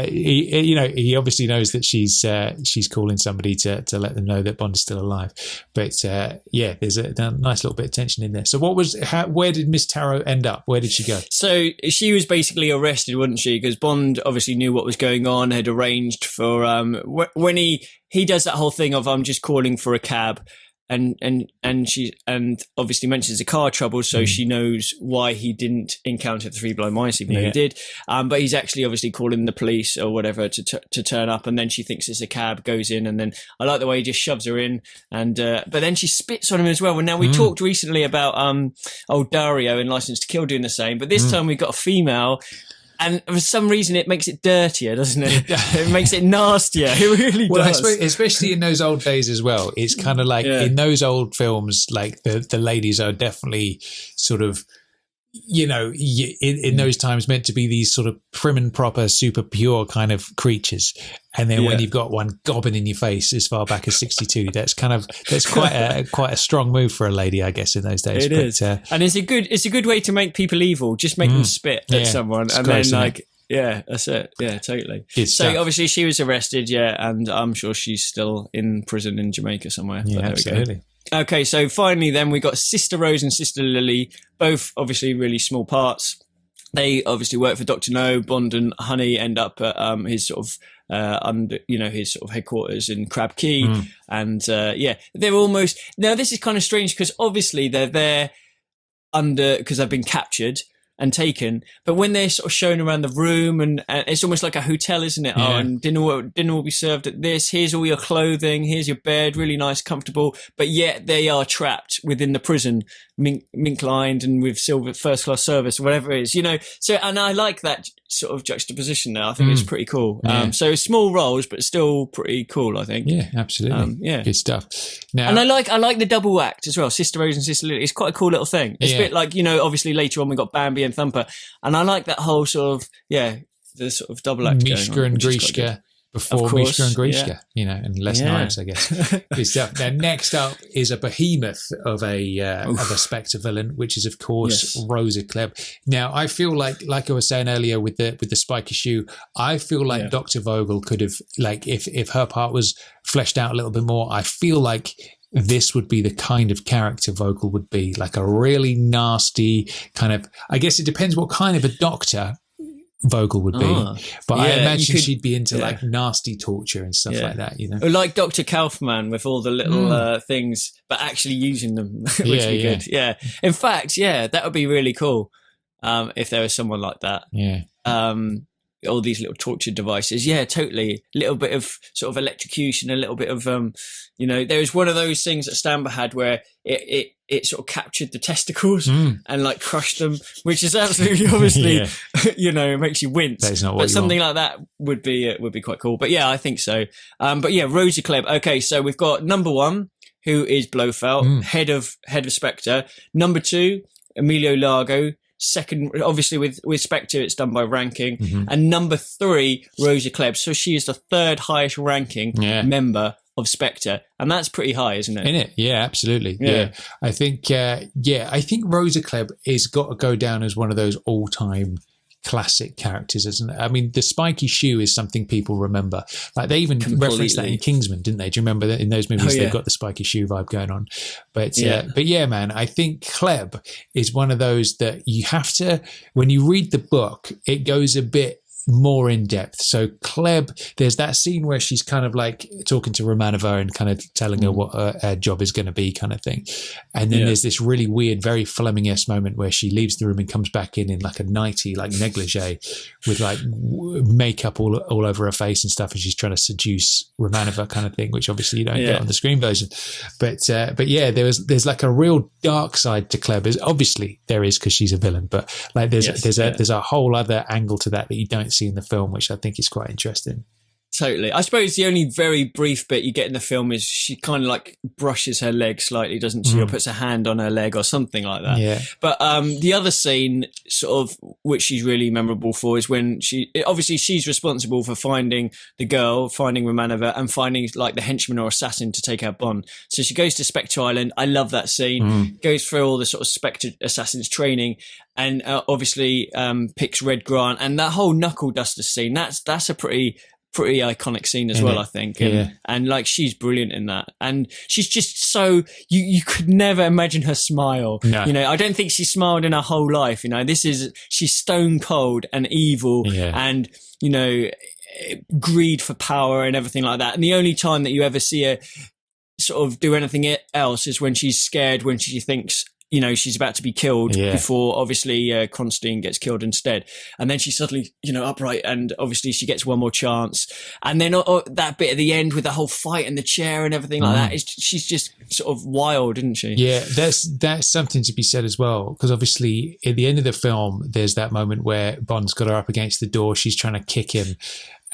He obviously knows that she's calling somebody to let them know that Bond is still alive. But there's a nice little bit of tension in there. So where did Miss Tarot end up? Where did she go? So she was basically arrested, wasn't she? Because Bond obviously knew what was going on, had arranged for when he does that whole thing of I'm just calling for a cab. And she obviously mentions the car trouble, so she knows why he didn't encounter the Three Blind Mice, even though he did. But he's actually obviously calling the police or whatever to turn up, and then she thinks it's a cab, goes in, and then I like the way he just shoves her in, and but then she spits on him as well. And now we talked recently about old Dario in License to Kill doing the same, but this time we've got a female. And for some reason, it makes it dirtier, doesn't it? It makes it nastier. It really does. Well, especially in those old days as well. It's kind of like in those old films, like the ladies are definitely sort of, in those times meant to be these sort of prim and proper, super pure kind of creatures. And then when you've got one gobbing in your face as far back as 62, that's quite a strong move for a lady, I guess, in those days. It is. And it's a good way to make people evil. Just make them spit at someone, and then that's it. Yeah, totally. So obviously she was arrested, and I'm sure she's still in prison in Jamaica somewhere. Yeah, absolutely. Okay, so finally then we got Sister Rose and Sister Lily, both obviously really small parts. They obviously work for Dr. No. Bond and Honey end up at his sort of his sort of headquarters in Crab Key. And they're almost, now this is kind of strange because obviously they're there because they've been captured and taken, but when they're sort of shown around the room, and it's almost like a hotel, isn't it? And dinner will be served at this, here's all your clothing, here's your bed, really nice, comfortable, but yet they are trapped within the prison, mink lined and with silver first class service, whatever it is, so, and I like that sort of juxtaposition there. I think it's pretty cool. So small roles, but still pretty cool, I think. Yeah, absolutely. Good stuff. Now, and I like the double act as well, Sister Rose and Sister Lily. It's quite a cool little thing. It's a bit like, obviously later on we got Bambi and Thumper, and I like that whole sort of the sort of double act Mishka going on, and Grishka before Mishka and Grishka, and less knives, I guess. Good stuff. Now next up is a behemoth of a Spectre villain, which is of course Rosa Klebb. Now I feel like I was saying earlier with the spiky shoe, I feel like Dr. Vogel could have, like, if her part was fleshed out a little bit more, I feel like this would be the kind of character Vogel would be, like a really nasty kind of, I guess it depends what kind of a doctor Vogel would be, but I imagine she'd be into like nasty torture and stuff like that, Or like Dr. Kaufman with all the little things, but actually using them, which would be good. Yeah. In fact, that would be really cool if there was someone like that. Yeah. All these little torture devices. Yeah, totally. A little bit of sort of electrocution, a little bit of, there was one of those things that Stamper had where it sort of captured the testicles and like crushed them, which is absolutely obviously, it makes you wince. That is not what but something like that would be quite cool. But yeah, I think so. Rosa Klebb. Okay, so we've got number 1, who is Blofeld, head of Spectre. Number 2, Emilio Largo. Second, obviously with Spectre, it's done by ranking. And number 3, Rosa Klebb. So she is the third highest ranking member of Spectre, and that's pretty high, isn't it? In it, yeah, absolutely. Yeah, I think Rosa Klebb is got to go down as one of those all-time classic characters, isn't it? I mean, the spiky shoe is something people remember. Like they even referenced that in Kingsman, didn't they? Do you remember that in those movies they've got the spiky shoe vibe going on? But man, I think Klebb is one of those that you have to, when you read the book, it goes a bit more in depth. So Klebb, there's that scene where she's kind of like talking to Romanova and kind of telling her what her job is going to be, kind of thing. And then there's this really weird, very Fleming-esque moment where she leaves the room and comes back in like a nightie, like negligee, with like makeup all over her face and stuff, and she's trying to seduce Romanova, kind of thing, which obviously you don't get on the screen version. But yeah, there's like a real dark side to Klebb. Obviously there is, because she's a villain, but like there's a whole other angle to that you don't see in the film, which I think is quite interesting. Totally. I suppose the only very brief bit you get in the film is she kind of like brushes her leg slightly, doesn't she? Or puts a hand on her leg or something like that. Yeah. But the other scene, sort of, which she's really memorable for, is when she's responsible for finding the girl, finding Romanova, and finding like the henchman or assassin to take out Bond. So she goes to Spectre Island. I love that scene. Goes through all the sort of Spectre assassins training, and obviously picks Red Grant, and that whole knuckle duster scene. That's a pretty iconic scene as well, I think. And like, she's brilliant in that. And she's just so, you could never imagine her smile. No. You know, I don't think she smiled in her whole life. You know, she's stone cold and evil and, you know, greed for power and everything like that. And the only time that you ever see her sort of do anything else is when she's scared, when she thinks, you know, she's about to be killed before obviously Constantine gets killed instead. And then she's suddenly, you know, upright, and obviously she gets one more chance. And then that bit at the end with the whole fight in the chair and everything like that, she's just sort of wild, isn't she? Yeah, that's something to be said as well. Because obviously at the end of the film, there's that moment where Bond's got her up against the door. She's trying to kick him.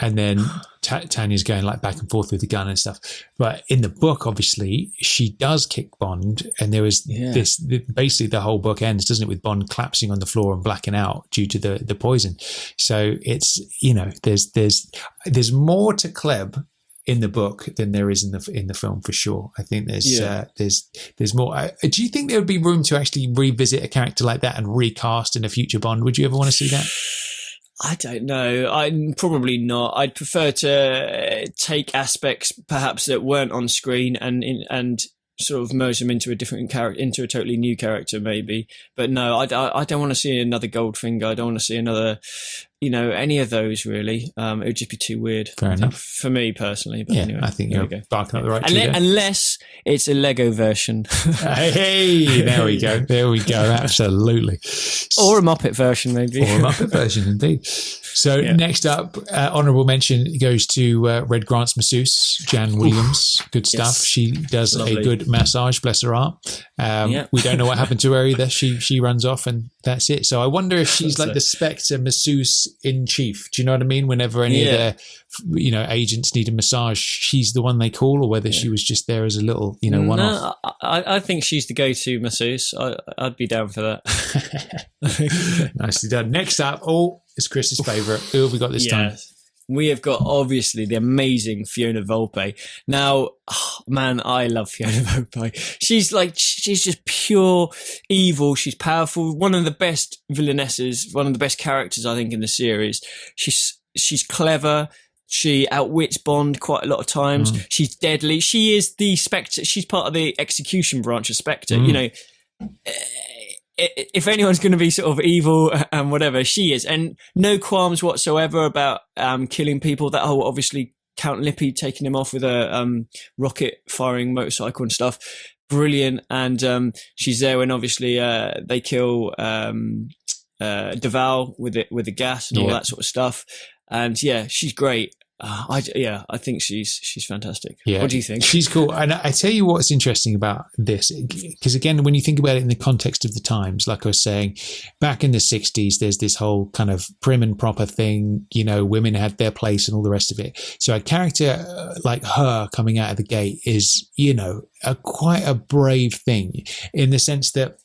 And then Tanya's going like back and forth with the gun and stuff. But in the book, obviously, she does kick Bond. And there was basically the whole book ends, doesn't it, with Bond collapsing on the floor and blacking out due to the poison. So it's, you know, there's more to Klebb in the book than there is in the film, for sure. I think there's more. Do you think there would be room to actually revisit a character like that and recast in a future Bond? Would you ever want to see that? I don't know. I'm probably not. I'd prefer to take aspects perhaps that weren't on screen and sort of merge them into a different character, into a totally new character, maybe. But no, I don't want to see another Goldfinger. I don't want to see another, you know, any of those really. It would just be too weird. Fair enough. For me personally. But anyway, I think you're barking up the right tree. Unless it's a Lego version. Hey, there we go. Absolutely. Or a Muppet version, maybe. Or a Muppet version, indeed. So next up, honourable mention goes to Red Grant's masseuse, Jan Williams. Good stuff. Yes. She does a good massage, bless her heart. We don't know what happened to her either. She runs off and that's it. So I wonder if she's like the Spectre masseuse in chief. Do you know what I mean? Whenever any of their, you know, agents need a massage, she's the one they call, or whether she was just there as a little, you know, one-off. I think she's the go-to masseuse. I'd be down for that. Nicely done. Next up, it's Chris's favourite. Who have we got this time? We have got, obviously, the amazing Fiona Volpe. Now, man, I love Fiona Volpe. She's just pure evil. She's powerful. One of the best villainesses, one of the best characters, I think, in the series. She's clever. She outwits Bond quite a lot of times. She's deadly. She is the Spectre. She's part of the execution branch of Spectre. You know, if anyone's going to be sort of evil and whatever, she is. And no qualms whatsoever about killing people. That whole, obviously, Count Lippy taking him off with a rocket-firing motorcycle and stuff. Brilliant. And she's there when, obviously, they kill Duval with the gas and all that sort of stuff. And, she's great. I think she's fantastic. Yeah. What do you think? She's cool. And I tell you what's interesting about this, because again, when you think about it in the context of the times, like I was saying, back in the 60s, there's this whole kind of prim and proper thing, you know, women had their place and all the rest of it. So a character like her coming out of the gate is, you know, quite a brave thing, in the sense that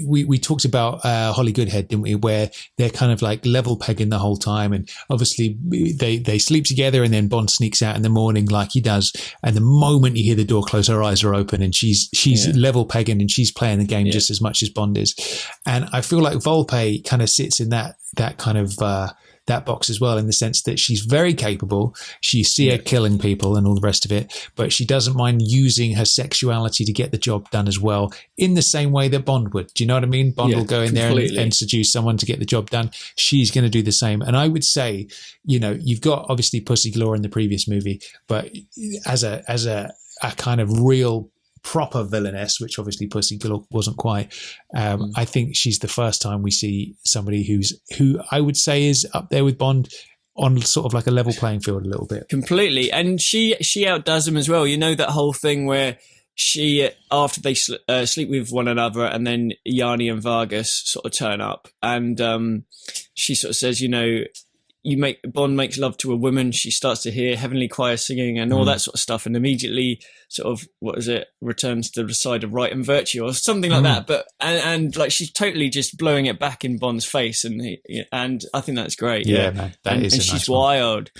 we talked about Holly Goodhead, didn't we, where they're kind of like level pegging the whole time, and obviously they sleep together, and then Bond sneaks out in the morning like he does, and the moment you hear the door close, her eyes are open, and she's level pegging, and she's playing the game just as much as Bond is. And I feel like Volpe kind of sits in that kind of that box as well, in the sense that she's very capable. You see her killing people and all the rest of it, but she doesn't mind using her sexuality to get the job done as well, in the same way that Bond would. Do you know what I mean? Bond will go in there and seduce someone to get the job done. She's going to do the same. And I would say, you know, you've got obviously Pussy Galore in the previous movie, but as a kind of real proper villainess, which obviously Pussy Galore wasn't quite. I think she's the first time we see somebody who I would say is up there with Bond, on sort of like a level playing field a little bit. Completely. And she outdoes him as well. You know, that whole thing where she, after they sleep with one another, and then Yanni and Vargas sort of turn up, and she sort of says, you know, Bond makes love to a woman, she starts to hear heavenly choir singing and all that sort of stuff, and immediately sort of returns to the side of right and virtue or something like that. But and like she's totally just blowing it back in Bond's face, and I think that's great. Yeah, man, and she's nice wild.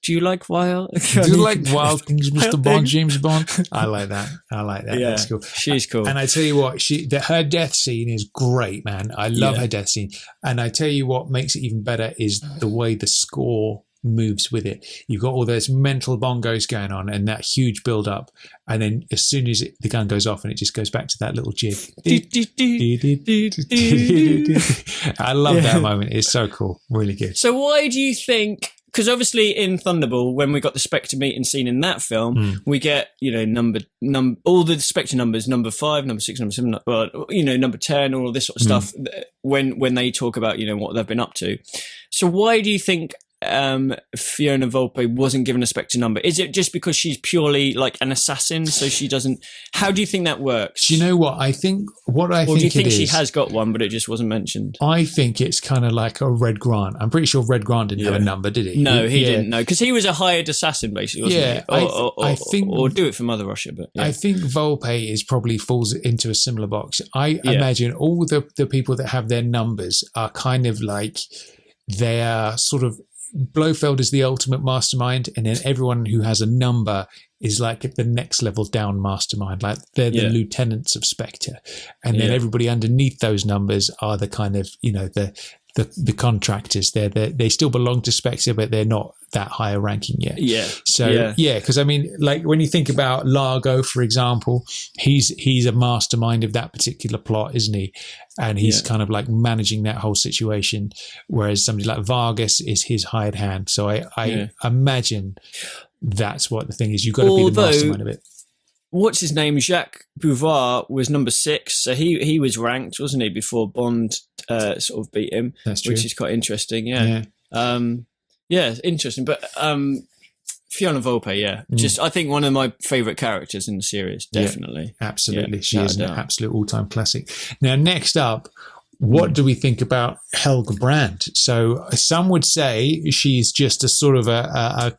Do you like wild? Do you like wild things, Mr. Bond, James Bond? I like that. Yeah, that's cool. She's cool. And I tell you what, her death scene is great, man. I love her death scene. And I tell you what makes it even better is the way the score moves with it. You've got all those mental bongos going on and that huge build up. And then as soon as the gun goes off and it just goes back to that little jig. I love that moment. It's so cool. Really good. So why do you think... Because obviously in Thunderball, when we got the Spectre meeting scene in that film, we get, all the Spectre numbers, number 5, number 6, number 7, number 10, all this sort of stuff, when they talk about, what they've been up to. So why do you think Fiona Volpe wasn't given a Spectre number? Is it just because she's purely like an assassin, so she doesn't... How do you think that works? Do you know what? I think or do you think she has got one, but it just wasn't mentioned? I think it's kind of like a Red Grant. I'm pretty sure Red Grant didn't have a number, did he? No, he didn't. No, because he was a hired assassin, basically, wasn't he? I think, or do it for Mother Russia. But I think Volpe probably falls into a similar box. I imagine all the people that have their numbers are kind of like they are sort of... Blofeld is the ultimate mastermind, and then everyone who has a number is like at the next level down mastermind. Like they're the lieutenants of Spectre, and then everybody underneath those numbers are the kind of the contractors. They still belong to Spectre, but they're not that higher ranking yet. Yeah. So because I mean, like when you think about Largo, for example, he's a mastermind of that particular plot, isn't he? And he's kind of like managing that whole situation, whereas somebody like Vargas is his hired hand. So I imagine that's what the thing is. You've got to be the mastermind of it. What's his name? Jacques Bouvard was number 6, so he was ranked, wasn't he, before Bond sort of beat him? That's true. Which is quite interesting. Interesting. But Fiona Volpe, just I think one of my favourite characters in the series, definitely. Yeah, absolutely, she is an absolute all-time classic. Now, next up, what do we think about Helga Brandt? So some would say she's just a sort of a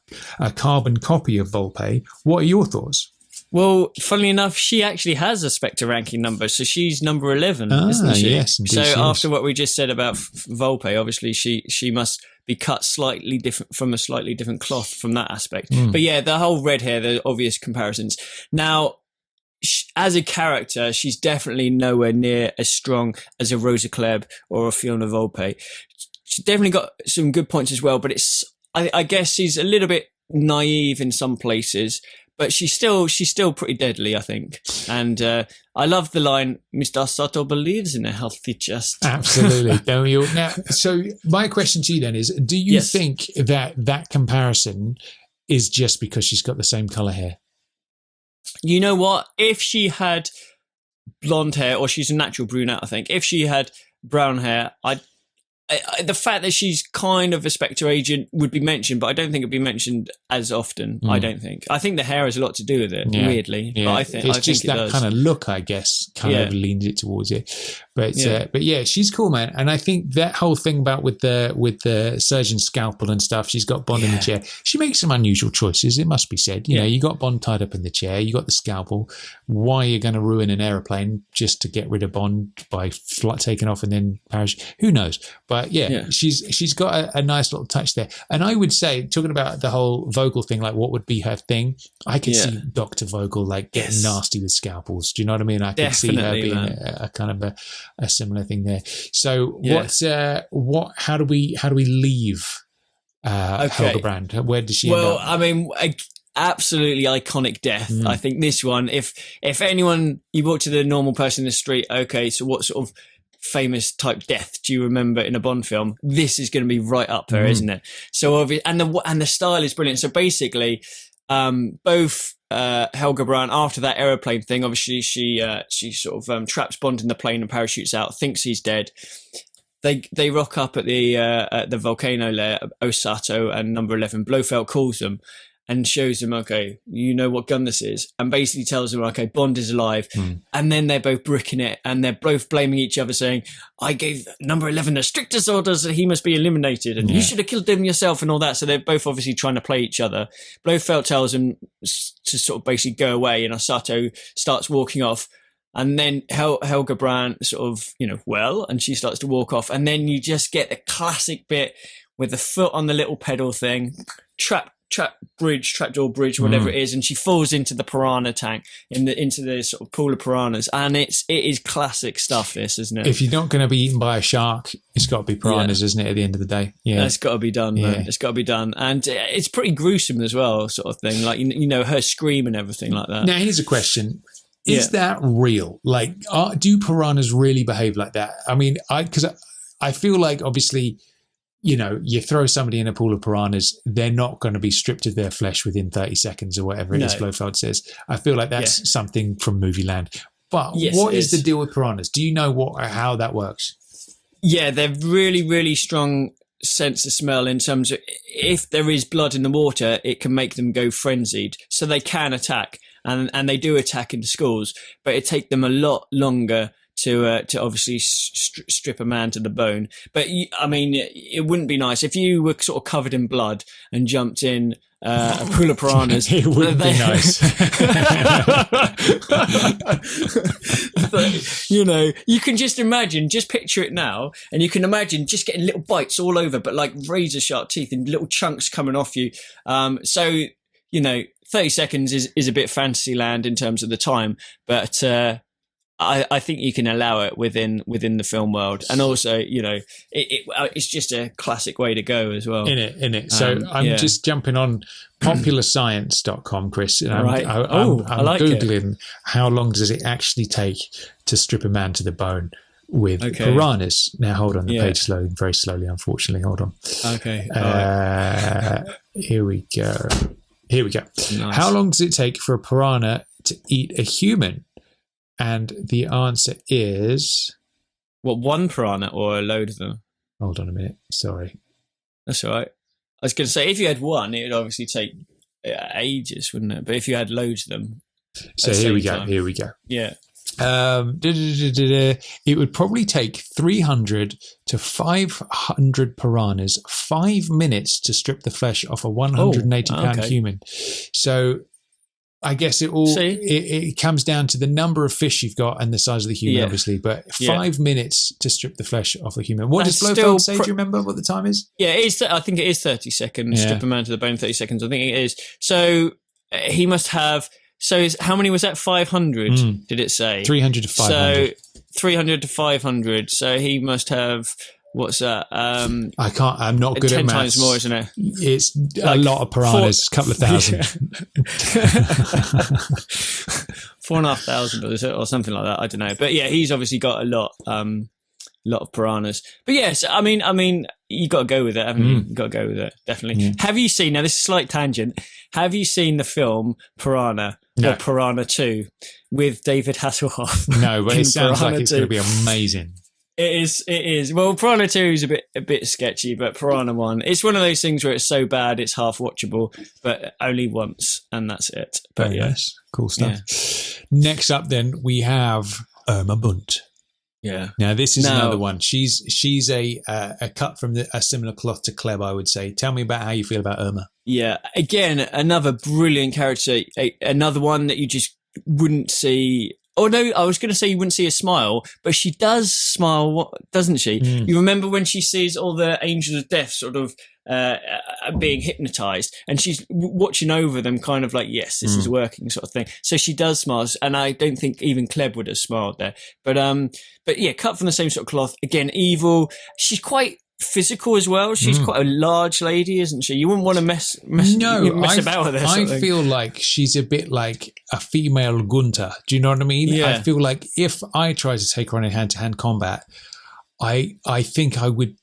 carbon copy of Volpe. What are your thoughts? Well, funnily enough, she actually has a Spectre ranking number, so she's number 11, isn't she? Yes, indeed. So after what we just said about Volpe, obviously she must be cut slightly different from a slightly different cloth from that aspect. But yeah, the whole red hair, the obvious comparisons. Now, as a character, she's definitely nowhere near as strong as a Rosa Klebb or a Fiona Volpe. She's definitely got some good points as well, but I guess she's a little bit naive in some places. But she's still pretty deadly, I think. And I love the line, Mr. Sato believes in a healthy chest. Absolutely. Don't we all? Now, so my question to you then is, do you think that comparison is just because she's got the same colour hair? You know what? If she had blonde hair, or she's a natural brunette, I think. If she had brown hair, the fact that she's kind of a Spectre agent would be mentioned, but I don't think it'd be mentioned as often. I don't think. I think the hair has a lot to do with it, weirdly. Yeah. But I think it's just that kind of look, I guess, kind of leans it towards it. But she's cool, man. And I think that whole thing about with the surgeon's scalpel and stuff, she's got Bond in the chair. She makes some unusual choices, it must be said. You know, you got Bond tied up in the chair, you got the scalpel. Why are you going to ruin an aeroplane just to get rid of Bond by taking off and then parachute? Who knows? But she's got a nice little touch there. And I would say, talking about the whole Vogel thing, like what would be her thing, I could see Dr. Vogel like getting nasty with scalpels. Do you know what I mean? I could see her being a kind of a similar thing there. So how do we leave Helga Brandt? Where does she end up? Well, I mean, absolutely iconic death. I think this one, if anyone, you walk to the normal person in the street, okay, so what sort of famous type death do you remember in a Bond film? This is going to be right up there, isn't it? So and the style is brilliant. So basically, both Helga Brandt, after that aeroplane thing, obviously she sort of traps Bond in the plane and parachutes out, thinks he's dead. They rock up at the volcano lair, Osato and number 11. Blofeld calls them. and shows him, okay, you know what gun this is, and basically tells him, okay, Bond is alive. And then they're both bricking it, and they're both blaming each other, saying, I gave number 11 the strictest orders that he must be eliminated, and you should have killed him yourself and all that. So they're both obviously trying to play each other. Blofeld tells him to sort of basically go away, and Osato starts walking off. And then Helga Brandt sort of, and she starts to walk off. And then you just get the classic bit with the foot on the little pedal thing, trapdoor bridge, whatever it is, and she falls into the piranha tank, into the sort of pool of piranhas, and it is classic stuff. This, isn't it? If you're not going to be eaten by a shark, it's got to be piranhas, isn't it? At the end of the day, it's got to be done, man. It's got to be done, and it's pretty gruesome as well, sort of thing. Like her scream and everything like that. Now, here's a question. Is that real? Like, do piranhas really behave like that? I mean, because I feel like, obviously, you throw somebody in a pool of piranhas, they're not going to be stripped of their flesh within 30 seconds or whatever it is Blofeld says. I feel like that's something from movie land. But what is the deal with piranhas? Do you know how that works? Yeah, they're really, really strong sense of smell in terms of if there is blood in the water, it can make them go frenzied. So they can attack, and they do attack in schools, but it takes them a lot longer to obviously strip a man to the bone. But I mean, it wouldn't be nice if you were sort of covered in blood and jumped in a pool of piranhas. It wouldn't be nice. But, you can just picture it now, and you can imagine just getting little bites all over, but like razor sharp teeth and little chunks coming off you. 30 seconds is a bit fantasy land in terms of the time, but I think you can allow it within the film world, and also it's just a classic way to go as well. In it. So I'm just jumping on popularscience.com, Chris, and I'm like Googling how long does it actually take to strip a man to the bone with piranhas. Now hold on, the page slowing very slowly, unfortunately. Hold on. Okay. Here we go. Nice. How long does it take for a piranha to eat a human? And the answer is... What, one piranha or a load of them? Hold on a minute. Sorry. That's all right. I was going to say, if you had one, it would obviously take ages, wouldn't it? But if you had loads of them... So here we go. Yeah. It would probably take 300 to 500 piranhas 5 minutes to strip the flesh off a 180-pound human. So... I guess it comes down to the number of fish you've got and the size of the human, obviously. But 5 minutes to strip the flesh off the human. What does Blofeld say? Do you remember what the time is? Yeah, I think it is 30 seconds. Strip a man to the bone, 30 seconds. I think it is. So he must have. So how many was that? 500? Did it say 300 to 500? So 300 to 500. So he must have. What's that? I'm not good at 10 maths. times more, isn't it? It's like a lot of piranhas, a couple of thousand. 4,500 or something like that. I don't know. But yeah, he's obviously got a lot of piranhas. But yes, I mean, you got to go with it, haven't you? You got to go with it, definitely. Yeah. Have you seen, now this is a slight tangent, have you seen the film Piranha? No. Or Piranha 2 with David Hasselhoff? No, but it sounds like it's going to be amazing. It is. Well, Piranha 2 is a bit sketchy, but Piranha 1, it's one of those things where it's so bad it's half watchable, but only once, and that's it. But yes, cool stuff. Yeah. Next up, then we have Irma Bunt. Yeah. Now this is another one. She's a cut from a similar cloth to Kleb, I would say. Tell me about how you feel about Irma. Yeah. Again, another brilliant character. Another one that you just wouldn't see. Oh, no, I was going to say you wouldn't see a smile, but she does smile, doesn't she? You remember when she sees all the angels of death sort of being hypnotized, and she's watching over them kind of like, yes, this is working sort of thing. So she does smile, and I don't think even Kleb would have smiled there. But yeah, cut from the same sort of cloth. Again, evil. She's quite physical as well. She's quite a large lady, isn't she? You wouldn't want to mess about with her. I feel like she's a bit like a female Gunther. Do you know what I mean? Yeah. I feel like if I tried to take her on in hand-to-hand combat, I think I would.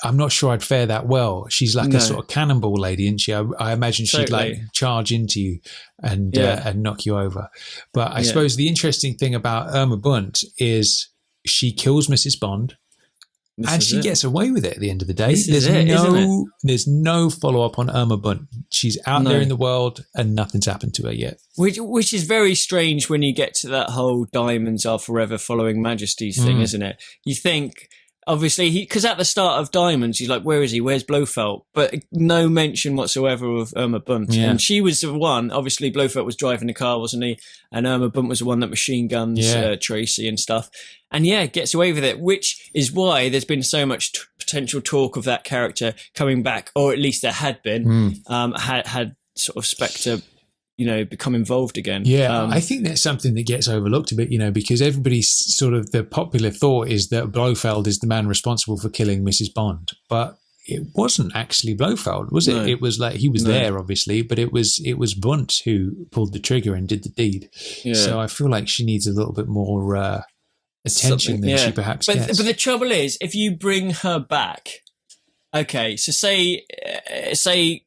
I'm not sure I'd fare that well. She's like a sort of cannonball lady, isn't she? I imagine she'd like charge into you and knock you over. But I suppose the interesting thing about Irma Bunt is she kills Mrs. Bond. And she gets away with it at the end of the day. There's no follow-up on Irma Bunt. She's out there in the world and nothing's happened to her yet. Which is very strange when you get to that whole diamonds are forever following majesties thing, isn't it? You think, obviously, because at the start of Diamonds, he's like, where is he? Where's Blofeld? But no mention whatsoever of Irma Bunt. Yeah. And she was the one, obviously, Blofeld was driving the car, wasn't he? And Irma Bunt was the one that machine guns Tracy and stuff. And gets away with it, which is why there's been so much potential talk of that character coming back, or at least there had been, had sort of Spectre, become involved again. Yeah, I think that's something that gets overlooked a bit, because everybody's sort of, the popular thought is that Blofeld is the man responsible for killing Mrs. Bond. But it wasn't actually Blofeld, was it? No. It was like, he was there, obviously, but it was Bunt who pulled the trigger and did the deed. Yeah. So I feel like she needs a little bit more attention than she perhaps gets. But the trouble is, if you bring her back, okay, so say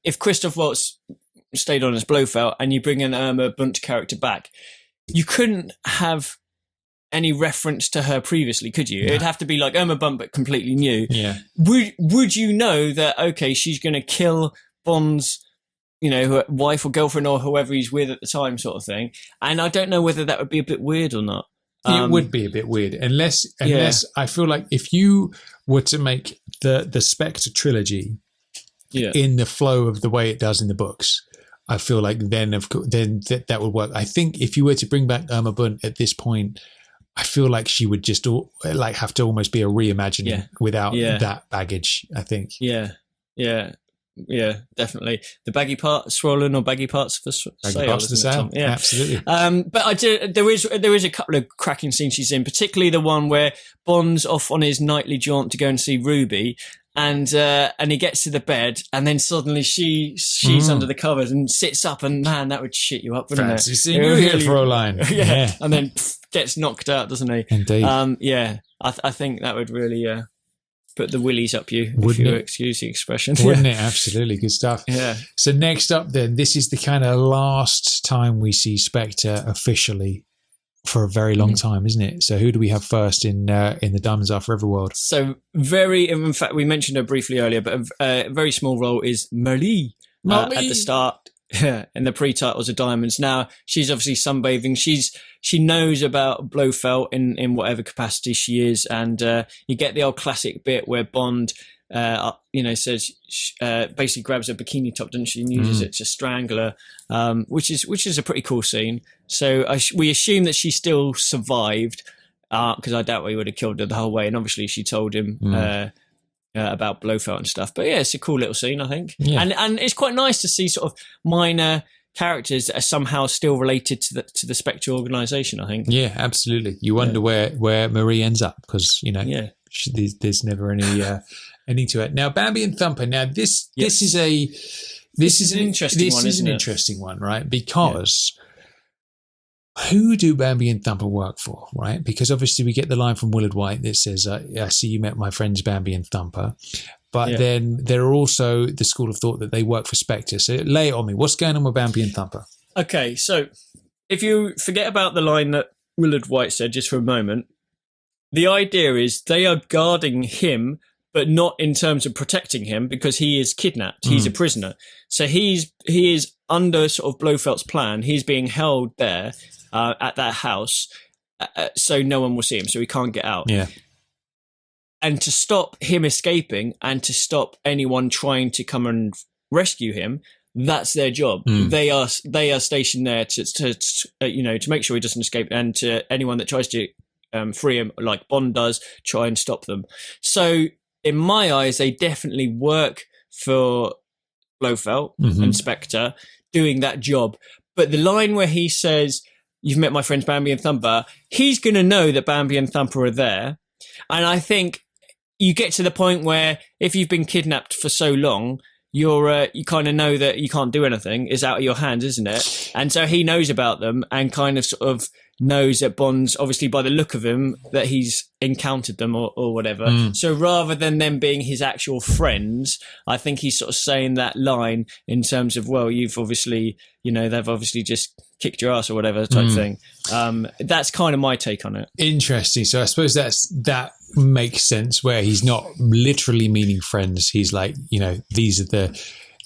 if Christoph Waltz stayed on as Blofeld and you bring an Irma Bunt character back, you couldn't have any reference to her previously, could you? No. It'd have to be like Irma Bunt but completely new. Yeah. Would you know that, okay, she's going to kill Bond's wife or girlfriend or whoever he's with at the time, sort of thing? And I don't know whether that would be a bit weird or not. It would be a bit weird unless I feel like if you were to make the Spectre trilogy in the flow of the way it does in the books, I feel like then that would work. I think if you were to bring back Irma Bunt at this point, I feel like she would just have to almost be a reimagining without that baggage, I think. Yeah, definitely. The baggy parts swollen or baggy parts for sale. Yeah, absolutely. But there is a couple of cracking scenes she's in, particularly the one where Bond's off on his nightly jaunt to go and see Ruby, and he gets to the bed, and then suddenly she's under the covers and sits up, and man, that would shit you up, wouldn't Fancy seeing you here for a line. And then gets knocked out, doesn't he? Indeed. I think that would really put the willies up you, if you excuse the expression. Wouldn't it? Absolutely. Good stuff. Yeah. So next up then, this is the kind of last time we see Spectre officially for a very long time, isn't it? So who do we have first in the Diamonds Are Forever world? So in fact, we mentioned her briefly earlier, but a very small role is Marie at the start. In the pre-titles of Diamonds. Now, she's obviously sunbathing. She knows about Blofeld in whatever capacity she is, and you get the old classic bit where Bond, says basically grabs her bikini top, doesn't she, and uses it to strangle her, which is a pretty cool scene. So we assume that she still survived, because I doubt we would have killed her the whole way. And obviously, she told him. About Blofeld and stuff, but it's a cool little scene, I think, and it's quite nice to see sort of minor characters that are somehow still related to the Spectre organisation, I think. Yeah, absolutely. You wonder where Marie ends up, because there's never any to it. Now, Bambi and Thumper. Now, this is an interesting one, right? Because. Who do Bambi and Thumper work for, right? Because obviously we get the line from Willard White that says, I see you met my friends Bambi and Thumper. But then there are also the school of thought that they work for Spectre. So lay it on me. What's going on with Bambi and Thumper? Okay, so if you forget about the line that Willard White said just for a moment, the idea is they are guarding him, but not in terms of protecting him, because he is kidnapped. He's a prisoner. So he is under sort of Blofeld's plan. He's being held there. At that house, so no one will see him, so he can't get out. Yeah. And to stop him escaping and to stop anyone trying to come and rescue him, that's their job. They are stationed there to make sure he doesn't escape, and to anyone that tries to free him, like Bond does, try and stop them. So in my eyes, they definitely work for Blofeld and Spectre doing that job. But the line where he says, "You've met my friends Bambi and Thumper," he's going to know that Bambi and Thumper are there. And I think you get to the point where if you've been kidnapped for so long, you kind of know that you can't do anything. It's out of your hands, isn't it? And so he knows about them and kind of sort of knows that Bond's, obviously by the look of him, that he's encountered them or whatever. So rather than them being his actual friends, I think he's sort of saying that line in terms of, well, you've obviously, they've obviously just kicked your ass or whatever type thing. That's kind of my take on it. Interesting. So I suppose that makes sense where he's not literally meaning friends. He's like, these are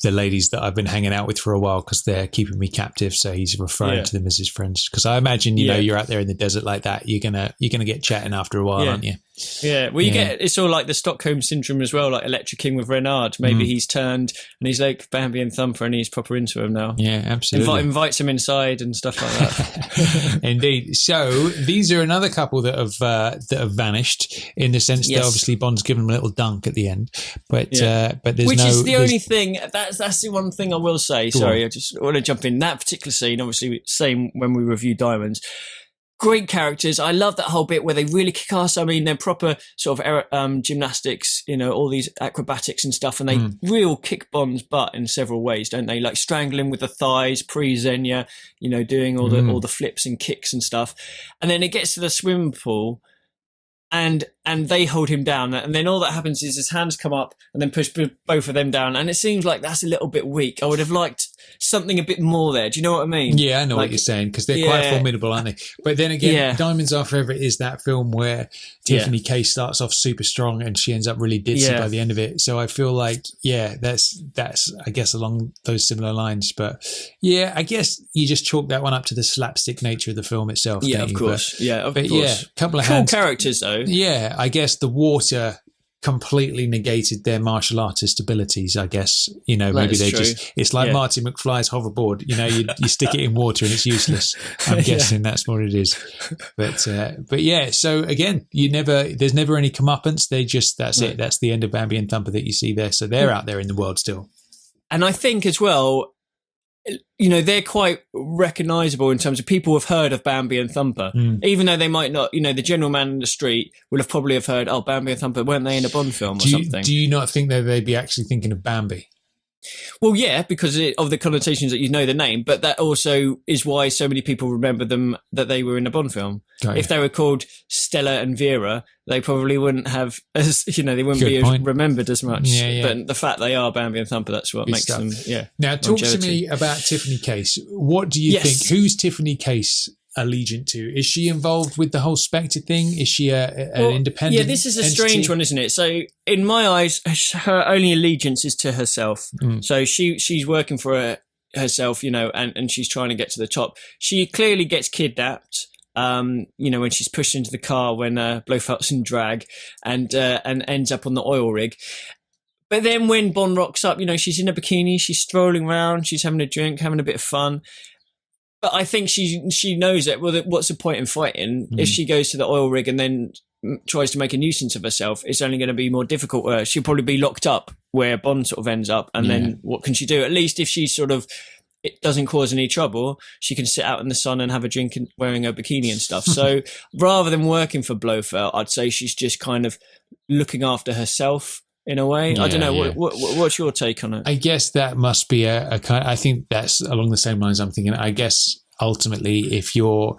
the ladies that I've been hanging out with for a while because they're keeping me captive. So he's referring to them as his friends. Because I imagine, you're out there in the desert like that. You're gonna get chatting after a while, aren't you? Yeah. Well, it's all like the Stockholm syndrome as well, like Electric King with Renard. Maybe he's turned and he's like Bambi and Thumper and he's proper into him now. Yeah, absolutely. Invites him inside and stuff like that. Indeed. So these are another couple that have vanished in the sense that obviously Bond's given them a little dunk at the end, but there's which is the only thing that's the one thing I will say. Sorry, I just want to jump in that particular scene. Obviously, same when we review Diamonds. Great characters. I love that whole bit where they really kick ass. I mean, they're proper sort of gymnastics, all these acrobatics and stuff, and they real kick Bond's butt in several ways, don't they? Like strangling with the thighs, pre-Xenia, doing all the flips and kicks and stuff. And then it gets to the swimming pool, and they hold him down, and then all that happens is his hands come up and then push both of them down, and it seems like that's a little bit weak. I would have liked something a bit more there. Do you know what I mean? Yeah, I know what you're saying, because they're quite formidable, aren't they? But then again, Diamonds Are Forever is that film where Tiffany Case starts off super strong and she ends up really ditzy by the end of it. So I feel like, that's I guess along those similar lines. But yeah, I guess you just chalk that one up to the slapstick nature of the film itself. Yeah, of course. But, of course. A couple of cool characters though. Yeah, I guess the water completely negated their martial artist abilities, I guess. Maybe they it's like Marty McFly's hoverboard. You stick it in water and it's useless. I'm guessing that's what it is. But yeah, so again, there's never any comeuppance. That's it. That's the end of Bambi and Thumper that you see there. So they're out there in the world still. And I think as well, they're quite recognizable in terms of people have heard of Bambi and Thumper, even though they might not, the general man in the street will have probably have heard, Bambi and Thumper, weren't they in a Bond film or something? Do you not think that they'd be actually thinking of Bambi? Well, yeah, because of the connotations that the name, but that also is why so many people remember them, that they were in a Bond film. If they were called Stella and Vera, they probably wouldn't have, they wouldn't be remembered as much. But the fact they are Bambi and Thumper, that's what makes them, Now, talk to me about Tiffany Case. What do you think? Who's Tiffany Case allegiant to? Is she involved with the whole Spectre thing? Is she an independent? Yeah, this is a strange one, isn't it? So in my eyes, her only allegiance is to herself. So she's working for herself, and she's trying to get to the top. She clearly gets kidnapped. When she's pushed into the car when Blofeld's in drag and ends up on the oil rig. But then when Bond rocks up, she's in a bikini, she's strolling around, she's having a drink, having a bit of fun. But I think she knows that, what's the point in fighting? If she goes to the oil rig and then tries to make a nuisance of herself, it's only going to be more difficult. She'll probably be locked up where Bond sort of ends up. And then what can she do? At least if she it doesn't cause any trouble, she can sit out in the sun and have a drink and wearing her bikini and stuff. So rather than working for Blofeld, I'd say she's just kind of looking after herself in a way. I don't know. What's your take on it? I guess that must be a kind. I think that's along the same lines I'm thinking. I guess ultimately, if you're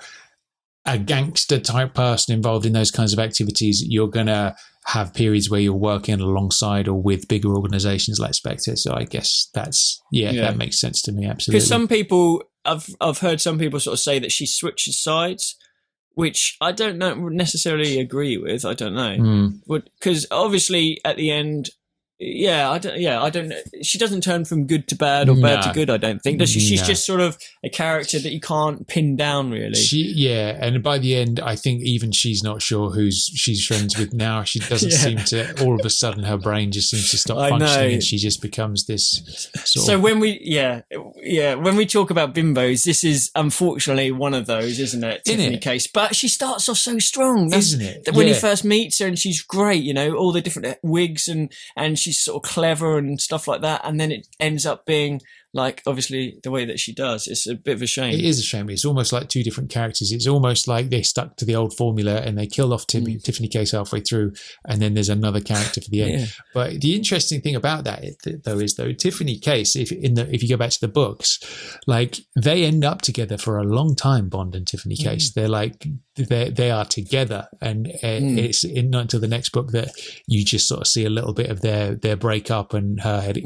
a gangster type person involved in those kinds of activities, you're going to have periods where you're working alongside or with bigger organizations like Spectre. So I guess that makes sense to me. Absolutely. Because some people, I've heard some people sort of say that she switches sides, which I don't necessarily agree with. I don't know. Because obviously at the end, I don't know. She doesn't turn from good to bad or bad to good, I don't think. Does she? She's just sort of a character that you can't pin down, really. And by the end, I think even she's not sure who she's friends with now. She doesn't seem to, all of a sudden her brain just seems to stop functioning and she just becomes this sort of... when we talk about bimbos, this is unfortunately one of those, isn't it? Tiffany Case. But she starts off so strong. Isn't it? When he first meets her and she's great, all the different wigs and she's sort of clever and stuff like that, and then it ends up being like, obviously, the way that she does. It's a bit of a shame. It is a shame. It's almost like two different characters. It's almost like they stuck to the old formula and they killed off Tiffany Case halfway through, and then there's another character for the end. But the interesting thing about that, though, is Tiffany Case, if you go back to the books, like they end up together for a long time. Bond and Tiffany Case, they're like they are together, and it's not until the next book that you just sort of see a little bit of their breakup and her head.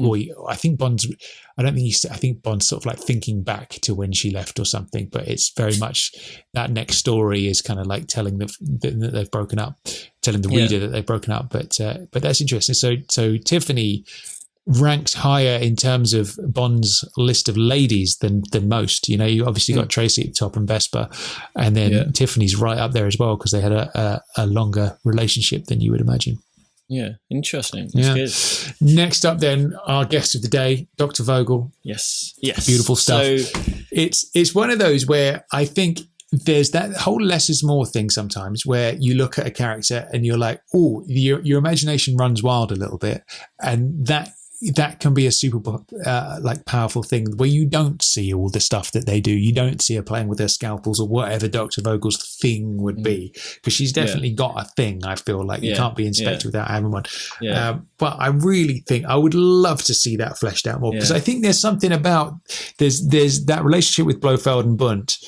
I think Bond's. I think Bond's sort of like thinking back to when she left or something, but it's very much that next story is kind of like telling that they've broken up. telling the reader that they've broken up. But that's interesting. So Tiffany ranks higher in terms of Bond's list of ladies than most. You know, you obviously got Tracy at the top and Vesper, and then Tiffany's right up there as well because they had a longer relationship than you would imagine. Yeah, interesting. That's good. Next up, then, our guest of the day, Dr. Vogel. Yes. Beautiful stuff. So, it's one of those where I think there's that whole less is more thing sometimes where you look at a character and you're like, oh, your imagination runs wild a little bit, and that can be a super powerful thing where you don't see all the stuff that they do. You don't see her playing with her scalpels or whatever Dr. Vogel's thing would be, because she's definitely got a thing. I feel like you can't be in Spectre without having one. But I really think I would love to see that fleshed out more, because I think there's something about there's that relationship with Blofeld and Bunt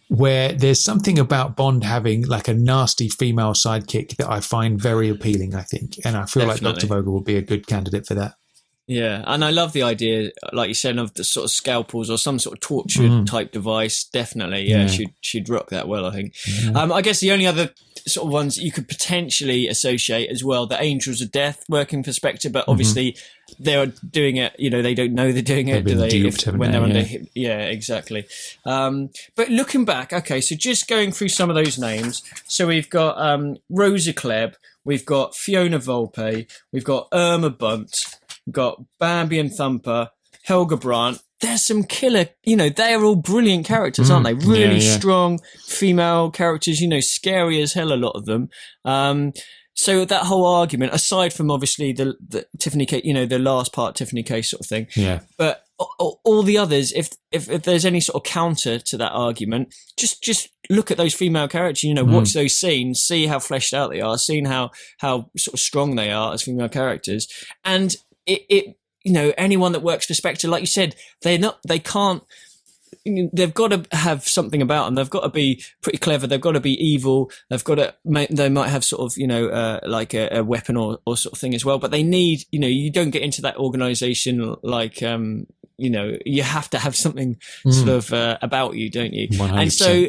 where there's something about Bond having like a nasty female sidekick that I find very appealing, I think. And I feel like Dr. Vogel would be a good candidate for that. Yeah, and I love the idea, like you said, of the sort of scalpels or some sort of torture type device. Definitely, she'd rock that well, I think. I guess the only other sort of ones you could potentially associate as well, the Angels of Death working for Spectre, but obviously they're doing it, you know, they don't know they're doing it, do they? When they're under hip. Yeah, exactly. But looking back, okay, so just going through some of those names. So we've got Rosa Klebb, we've got Fiona Volpe, we've got Irma Bunt, we've got Bambi and Thumper, Helga Brandt. There's some killer, you know, they're all brilliant characters, aren't they? Really strong female characters, you know, scary as hell, a lot of them. So that whole argument, aside from obviously the Tiffany case, you know, the last part Tiffany case sort of thing. Yeah. But all the others, if there's any sort of counter to that argument, just look at those female characters, you know, watch those scenes, see how fleshed out they are, seeing how sort of strong they are as female characters. And it you know, anyone that works for Spectre, like you said, they've got to have something about them. They've got to be pretty clever. They've got to be evil. They might have sort of, you know, like a weapon or sort of thing as well. But they need, you know, you don't get into that organization like, you know, you have to have something sort of about you, don't you? 100%. And so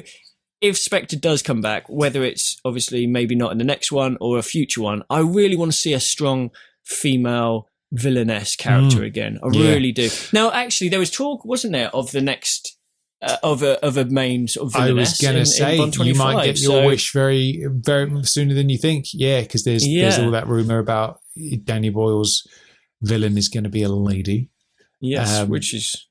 if Spectre does come back, whether it's obviously maybe not in the next one or a future one, I really want to see a strong female villainess character again. I really do. Now, actually, there was talk, wasn't there, of the next of a main sort of villainess. I was going to say you might get your wish very, very sooner than you think. Yeah, because there's all that rumor about Danny Boyle's villain is going to be a lady. Yes, which is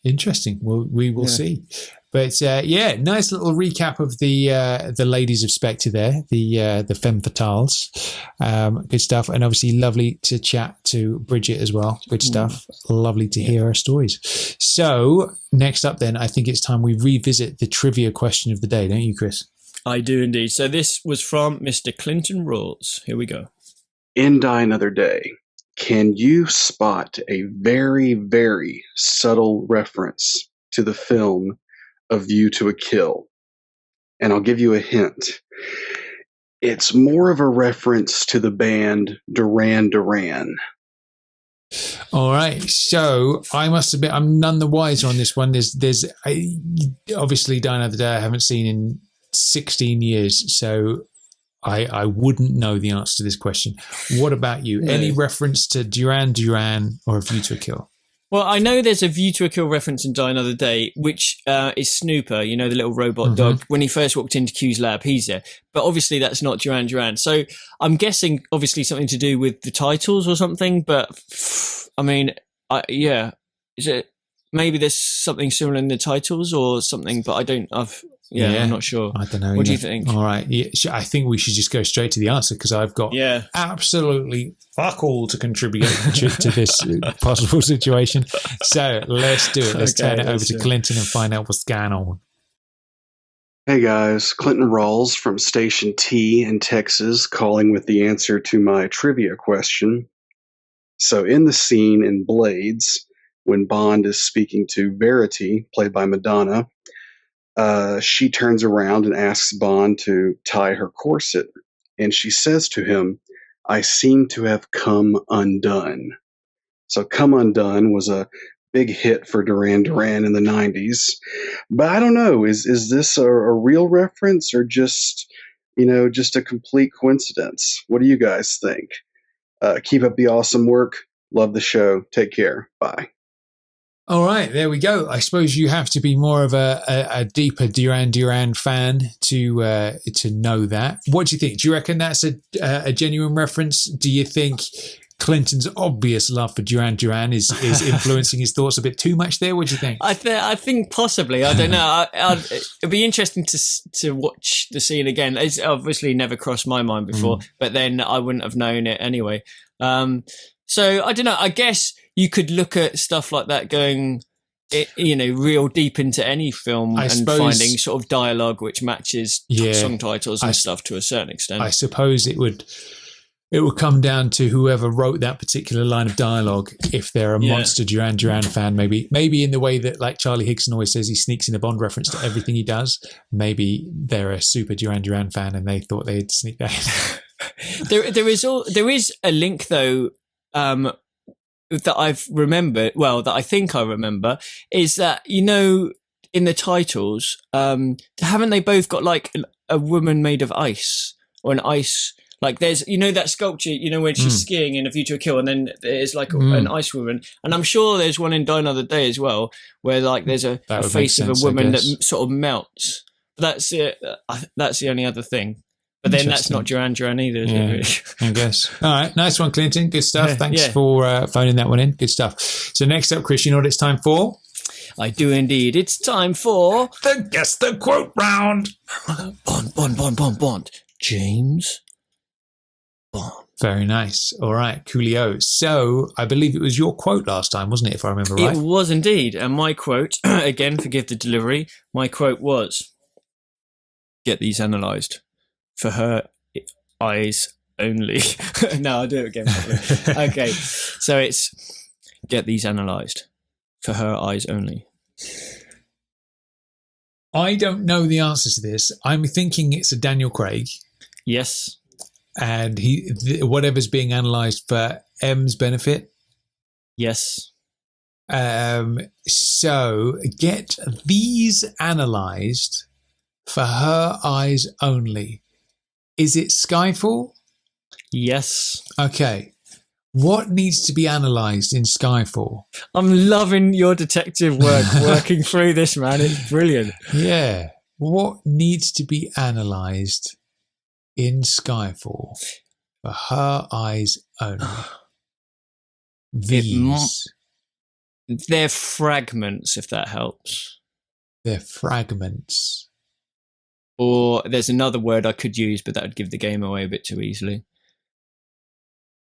interesting. We will see. But nice little recap of the ladies of Spectre there, the femme fatales. Good stuff. And obviously lovely to chat to Bridget as well. Good stuff. Lovely to hear her stories. So next up then, I think it's time we revisit the trivia question of the day, don't you, Chris? I do indeed. So this was from Mr. Clinton Rawls. Here we go. In Die Another Day, can you spot a very, very subtle reference to the film A View to a Kill? And I'll give you a hint. It's more of a reference to the band Duran Duran. All right, so I must admit I'm none the wiser on this one. There's obviously Die Another Day I haven't seen in 16 years, so I wouldn't know the answer to this question. What about you? No. Any reference to Duran Duran or A View to a Kill? Well, I know there's a View to a Kill reference in Die Another Day, which is Snooper, you know, the little robot dog. When he first walked into Q's lab, he's there. But obviously that's not Duran Duran. So I'm guessing obviously something to do with the titles or something. But, I mean, is it maybe there's something similar in the titles or something, but I'm not sure. I don't know. What do you think? All right. Yeah, I think we should just go straight to the answer because I've got absolutely fuck all to contribute to this possible situation. So let's do it. Let's turn it over to Clinton and find out what's going on. Hey guys, Clinton Rawls from Station T in Texas calling with the answer to my trivia question. So in the scene in Blades, when Bond is speaking to Verity, played by Madonna, she turns around and asks Bond to tie her corset. And she says to him, I seem to have come undone. So Come Undone was a big hit for Duran Duran in the 90s. But I don't know, is this a real reference or just just a complete coincidence. What do you guys think? Keep up the awesome work. Love the show. Take care. Bye. All right, there we go. I suppose you have to be more of a deeper Duran Duran fan to know that. What do you think? Do you reckon that's a genuine reference? Do you think Clinton's obvious love for Duran Duran is influencing his thoughts a bit too much there? What do you think? I think possibly. I don't know. It'd be interesting to watch the scene again. It's obviously never crossed my mind before, but then I wouldn't have known it anyway. So I don't know. I guess you could look at stuff like that going, real deep into any film and finding sort of dialogue which matches song titles and stuff to a certain extent. I suppose it would come down to whoever wrote that particular line of dialogue. If they're a monster Duran Duran fan, maybe in the way that like Charlie Higson always says, he sneaks in a Bond reference to everything he does. Maybe they're a super Duran Duran fan and they thought they'd sneak that in. There is a link though, that I've remembered, that I think I remember, is that, in the titles, haven't they both got like a woman made of ice or an ice, like there's, that sculpture, when she's skiing in A View to a Kill and then there's like an ice woman. And I'm sure there's one in Die Another Day as well, where like there's a face of a woman that sort of melts. That's it. That's the only other thing. But then that's not Duran Duran either, is it? Really? I guess. All right. Nice one, Clinton. Good stuff. Thanks for phoning that one in. Good stuff. So next up, Chris, you know what it's time for? I do indeed. It's time for the Guess the Quote round. Bond. James Bond. Very nice. All right, coolio. So I believe it was your quote last time, wasn't it, if I remember right? It was indeed. And my quote, again, forgive the delivery, my quote was, get these analysed. For her eyes only. No, I'll do it again. Okay. So it's get these analysed. For her eyes only. I don't know the answer to this. I'm thinking it's a Daniel Craig. Yes. And whatever's being analysed for M's benefit. Yes. So get these analysed for her eyes only. Is it Skyfall? Yes. Okay. What needs to be analysed in Skyfall? I'm loving your detective work, working through this, man. It's brilliant. Yeah. What needs to be analysed in Skyfall for her eyes only? These. They're fragments, if that helps. They're fragments. Or there's another word I could use, but that would give the game away a bit too easily.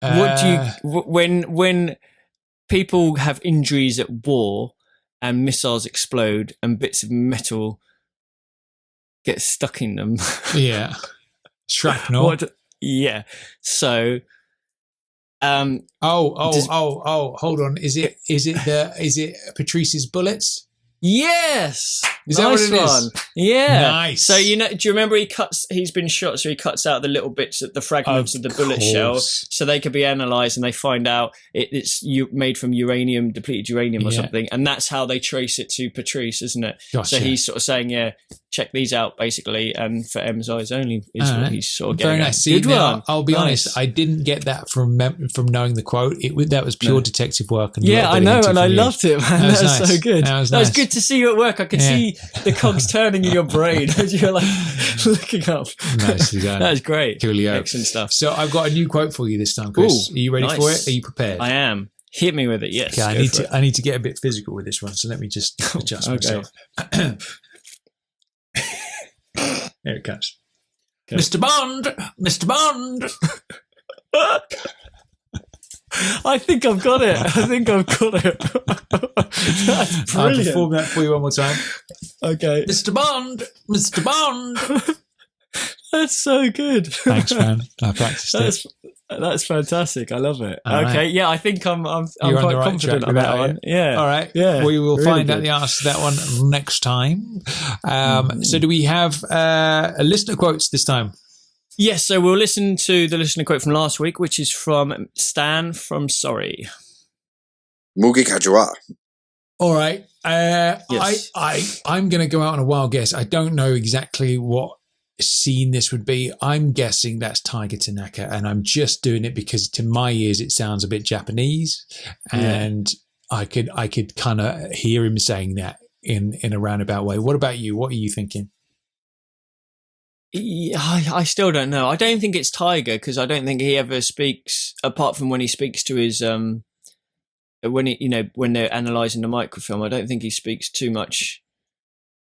What do you when people have injuries at war and missiles explode and bits of metal get stuck in them? Yeah, shrapnel. Yeah. So. Hold on. Is it Patrice's bullets? Yes. Is that what it is? Yeah. Nice. So, do you remember he's been shot, so he cuts out the little bits, the fragments of the bullet shell, so they could be analysed and they find out it's made from depleted uranium or something. And that's how they trace it to Patrice, isn't it? Gotcha. So he's sort of saying, check these out, basically. And for M's eyes only is what he's sort of getting. Very nice. See, now, I'll be honest, I didn't get that from knowing the quote. That was pure detective work. And I know, and I loved it, man. That was nice. So good. That was nice. Good to see you at work. I could see the cogs turning in your brain as you're like looking up. Nicely done. That was great. Coolio. Excellent stuff. So I've got a new quote for you this time, Chris. Are you ready for it? Are you prepared? I am. Hit me with it. Yes. Okay, I need to get a bit physical with this one, so let me just adjust myself. Here it comes. Okay. Mr. Bond. I think I've got it. That's brilliant. I'll perform that for you one more time. Okay. Mr. Bond. That's so good. Thanks, man. I practiced it. That's fantastic. I love it. All okay. Right. Yeah, I think I'm You're quite confident on that one. Yeah. All right. Yeah. We will find out the answer to that one next time. So do we have a listener quotes this time? Yes, so we'll listen to the listener quote from last week, which is from Stan from Sorry. Mugi Kajua. All right. Yes. I'm going to go out on a wild guess. I don't know exactly what scene this would be. I'm guessing that's Tiger Tanaka, and I'm just doing it because to my ears it sounds a bit Japanese, and I could kind of hear him saying that in a roundabout way. What about you? What are you thinking? I still don't know. I don't think it's Tiger, because I don't think he ever speaks, apart from when he speaks to his when they're analysing the microfilm. I don't think he speaks too much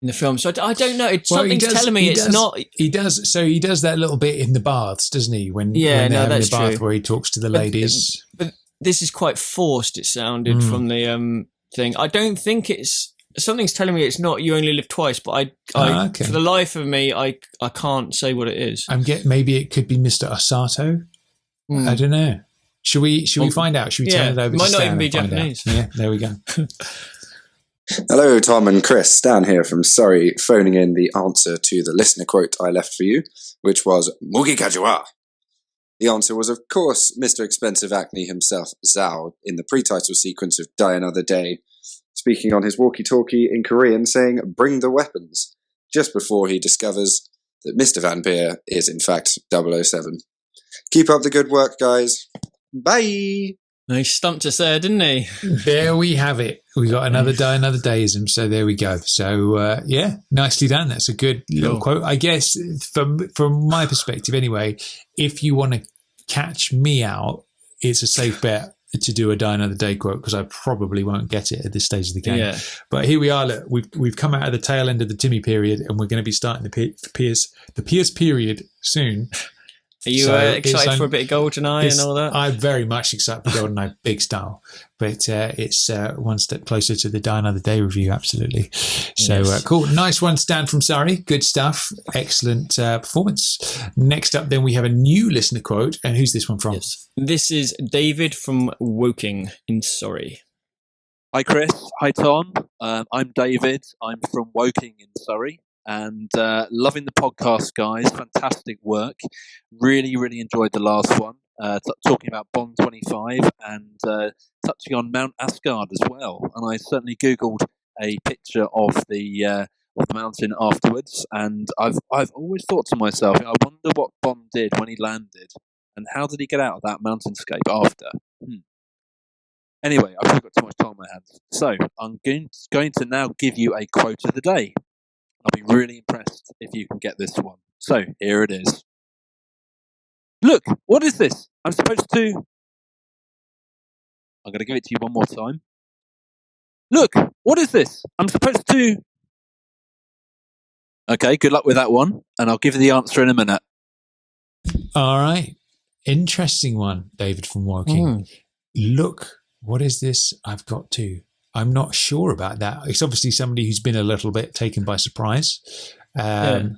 in the film. So I don't know. Something's telling me it's not. He does. So he does that little bit in the baths, doesn't he? When they're having the bath where he talks to the ladies. But this is quite forced. It sounded from the thing. I don't think it's. Something's telling me it's not You Only Live Twice, but okay. For the life of me, I can't say what it is. Maybe it could be Mr. Osato. I don't know. Should we find out? Should we turn it over to Stan? It might not even be Japanese. Yeah, there we go. Hello, Tom and Chris. Stan here from Surrey, phoning in the answer to the listener quote I left for you, which was Mugi Kajua. The answer was, of course, Mr. Expensive Acne himself, Zhao, in the pre-title sequence of Die Another Day, speaking on his walkie-talkie in Korean, saying, "Bring the weapons," just before he discovers that Mr. Van Peer is, in fact, 007. Keep up the good work, guys. Bye! No, he stumped us there, didn't he? There we have it. We got another Die Another Dayism, so there we go. So, nicely done. That's a good little quote. I guess, from my perspective anyway, if you want to catch me out, it's a safe bet to do a Die Another Day quote, because I probably won't get it at this stage of the game. Yeah. But here we are. Look, we've come out of the tail end of the Timmy period, and we're going to be starting the Pierce period soon. Are you excited for a bit of GoldenEye and all that? I'm very much excited for GoldenEye, big style. But it's one step closer to the Die Another Day review, absolutely. So cool. Nice one, Stan from Surrey. Good stuff. Excellent performance. Next up, then, we have a new listener quote. And who's this one from? Yes. This is David from Woking in Surrey. Hi, Chris. Hi, Tom. I'm David. I'm from Woking in Surrey. And loving the podcast, guys. Fantastic work. Really, really enjoyed the last one. Talking about Bond 25 and touching on Mount Asgard as well. And I certainly Googled a picture of the mountain afterwards. And I've always thought to myself, I wonder what Bond did when he landed, and how did he get out of that mountainscape after? Anyway, I've probably got too much time on my hands. So I'm going to now give you a quote of the day. I'll be really impressed if you can get this one. So, here it is. Look, what is this? I'm going to give it to you one more time. Look, what is this? I'm supposed to... Okay, good luck with that one. And I'll give you the answer in a minute. All right. Interesting one, David from Woking. Look, what is this? I've got to... I'm not sure about that. It's obviously somebody who's been a little bit taken by surprise. But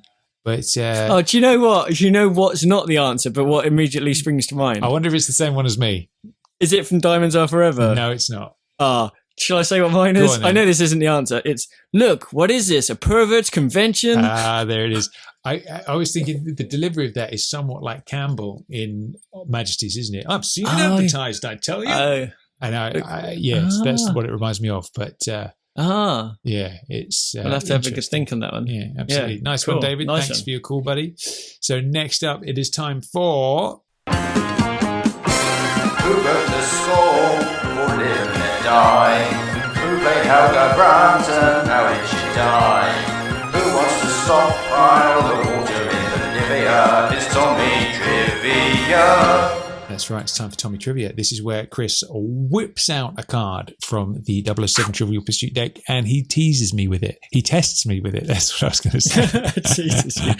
do you know what? Do you know what's not the answer, but what immediately springs to mind? I wonder if it's the same one as me. Is it from Diamonds Are Forever? No, it's not. Shall I say what mine is? I know this isn't the answer. It's, look, what is this? A pervert's convention? There it is. I was thinking the delivery of that is somewhat like Campbell in Majesties, isn't it? I've seen it advertised, I tell you. And yes, that's what it reminds me of. But it's. I'll have to have a good think on that one. Yeah, absolutely. Nice one, David. Nice Thanks for your call, buddy. So next up, it is time for. Who wrote the score for Live and Let Die? Who played Helga Brandt? How did she die? Who wants to stockpile the water in the Nivea? It's Tommy Trivia. That's right, it's time for Tommy Trivia. This is where Chris whips out a card from the 007 Trivial Pursuit deck and he teases me with it. He tests me with it. That's what I was going to say. Teases you.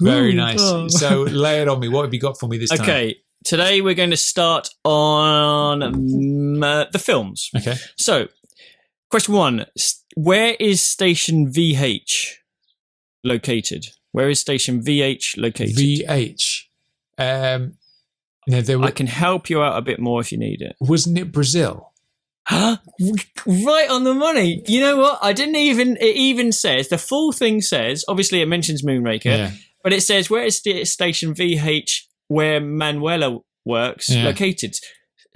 Very nice. So lay it on me. What have you got for me this time? Okay, today we're going to start on the films. Okay. So, question 1. Where is Station VH located? Where is Station VH located? VH. I can help you out a bit more if you need it. Wasn't it Brazil? Right on the money. You know what? It even says, the full thing says, obviously it mentions Moonraker, but it says, where is Station VH where Manuela works located?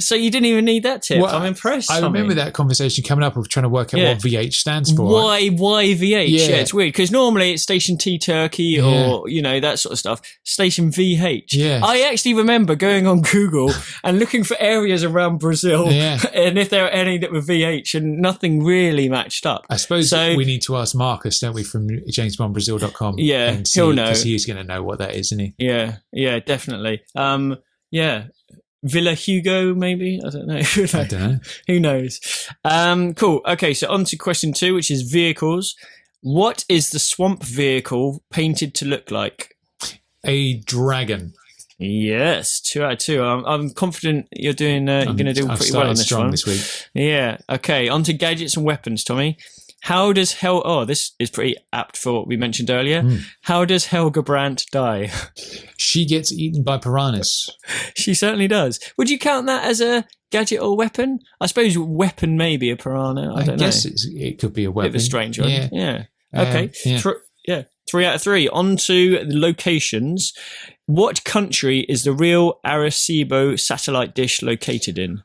So you didn't even need that tip. Well, I'm impressed. I remember that conversation coming up of trying to work out what VH stands for. Why VH? Yeah, it's weird because normally it's Station T Turkey or that sort of stuff. Station VH. Yeah. I actually remember going on Google and looking for areas around Brazil and if there are any that were VH, and nothing really matched up. I suppose we need to ask Marcus, don't we, from JamesBondBrazil.com? Yeah, and see, he'll know because he's going to know what that is, isn't he? Yeah, definitely. Villa Hugo, maybe? I don't know. I don't know. Who knows? Cool. Okay, so on to question 2, which is vehicles. What is the swamp vehicle painted to look like? A dragon. Yes, 2 out of 2. I'm confident you're doing. You're going to do pretty well on this one. This week. Yeah. Okay. On to gadgets and weapons, Tommy. How does this is pretty apt for what we mentioned earlier. How does Helga Brandt die? She gets eaten by piranhas. She certainly does. Would you count that as a gadget or weapon? I suppose weapon may be a piranha. I don't know. It could be a weapon. Bit of a strange one. Yeah. Okay. 3 out of 3. On to the locations. What country is the real Arecibo satellite dish located in?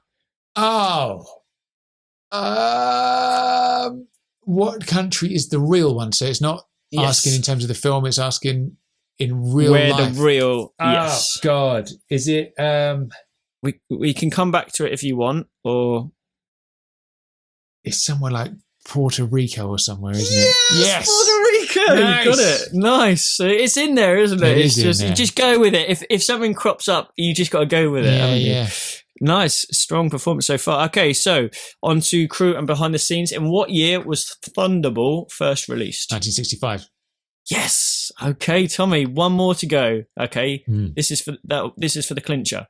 What country is the real one? So it's not asking in terms of the film, it's asking in real life. Where the real, yes. Oh, God. Is it... We can come back to it if you want, or... It's somewhere like Puerto Rico or somewhere, isn't it? Yes! Puerto Rico! Nice. Got it. Nice. So it's in there, isn't it? It's just in there. You just go with it. If something crops up, you just got to go with it. Haven't you? Nice, strong performance so far. Okay, so on to crew and behind the scenes. In what year was Thunderball first released? 1965. Yes. Okay, Tommy, one more to go. Okay, this is for the clincher.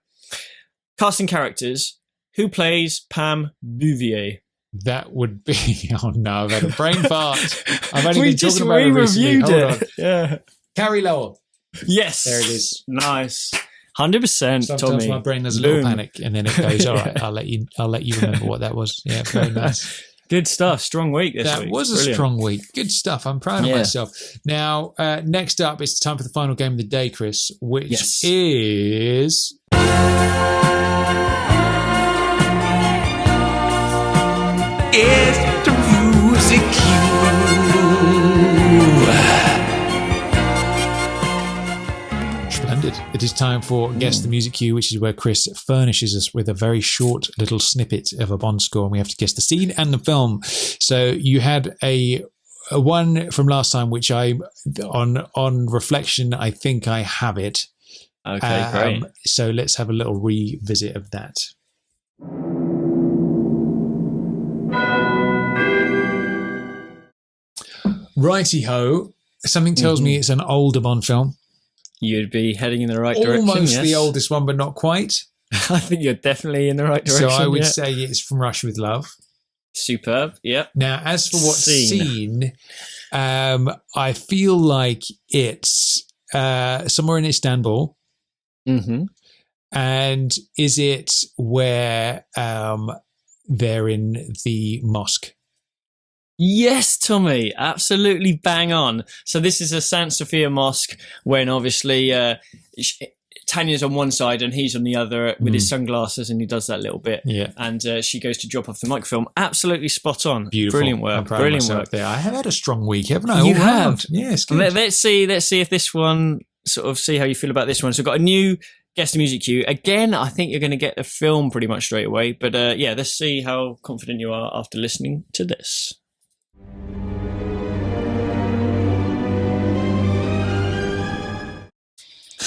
Casting characters. Who plays Pam Bouvier? That would be. Oh no, I've had a brain fart. I've only been talking about it recently. Reviewed Hold it. Yeah. Carrie Lowell. Yes. There it is. Nice. 100%, Sometimes Tommy. my brain has a little panic, and then it goes, all right, I'll let you remember what that was. Yeah, very nice. Good stuff. Strong week this week. That was a strong week. Good stuff. I'm proud of myself. Now, next up, it's time for the final game of the day, Chris, which is... It's the music Splendid. It is time for Guess the Music Cue, which is where Chris furnishes us with a very short little snippet of a Bond score, and we have to guess the scene and the film. So you had a one from last time, which on reflection, I think I have it. Okay, great. So let's have a little revisit of that. Righty-ho. Something tells me it's an older Bond film. You'd be heading in the right direction. Almost the oldest one, but not quite. I think you're definitely in the right direction. So I would say it's From Russia with Love. Superb. Yep. Now, as for what scene, I feel like it's somewhere in Istanbul. Mm-hmm. And is it where they're in the mosque? Yes, Tommy, absolutely bang on. So this is a Saint Sophia mosque when obviously Tanya's on one side and he's on the other with his sunglasses, and he does that little bit. Yeah. And she goes to drop off the microfilm. Absolutely spot on. Beautiful. Brilliant work. Brilliant work. There. I have had a strong week, haven't I? You All have. round. Yeah, it's good. Let's see if this one, sort of see how you feel about this one. So we've got a new Guess the Music Cue. Again, I think you're going to get the film pretty much straight away. But let's see how confident you are after listening to this.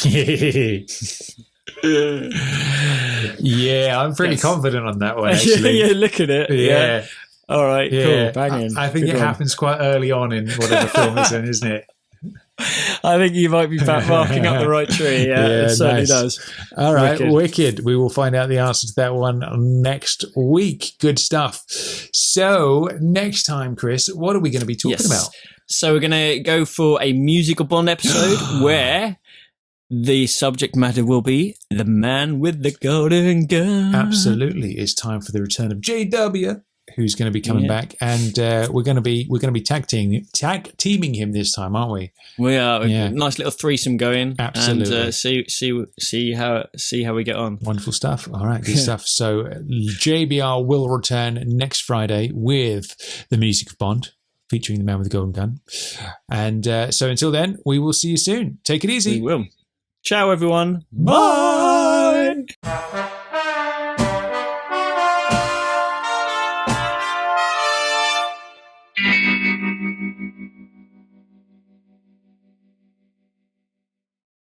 Yeah, I'm pretty confident on that one, actually. Yeah, look at it. Yeah. All right, cool. Banging. I think it happens quite early on in whatever film it's in, isn't it? I think you might be barking up the right tree. Yeah, it certainly does. All right, wicked. We will find out the answer to that one next week. Good stuff. So next time, Chris, what are we going to be talking about? So we're going to go for a musical Bond episode where the subject matter will be The Man with the Golden Gun. Absolutely. It's time for the return of JW who's going to be coming back, and we're going to be tag teaming him this time, aren't we? We are. Nice little threesome going. Absolutely. And see how we get on. Wonderful stuff. All right, good stuff. So JBR will return next Friday with the music of Bond, featuring the man with the golden gun. And so until then, we will see you soon. Take it easy. We will. Ciao, everyone. Bye.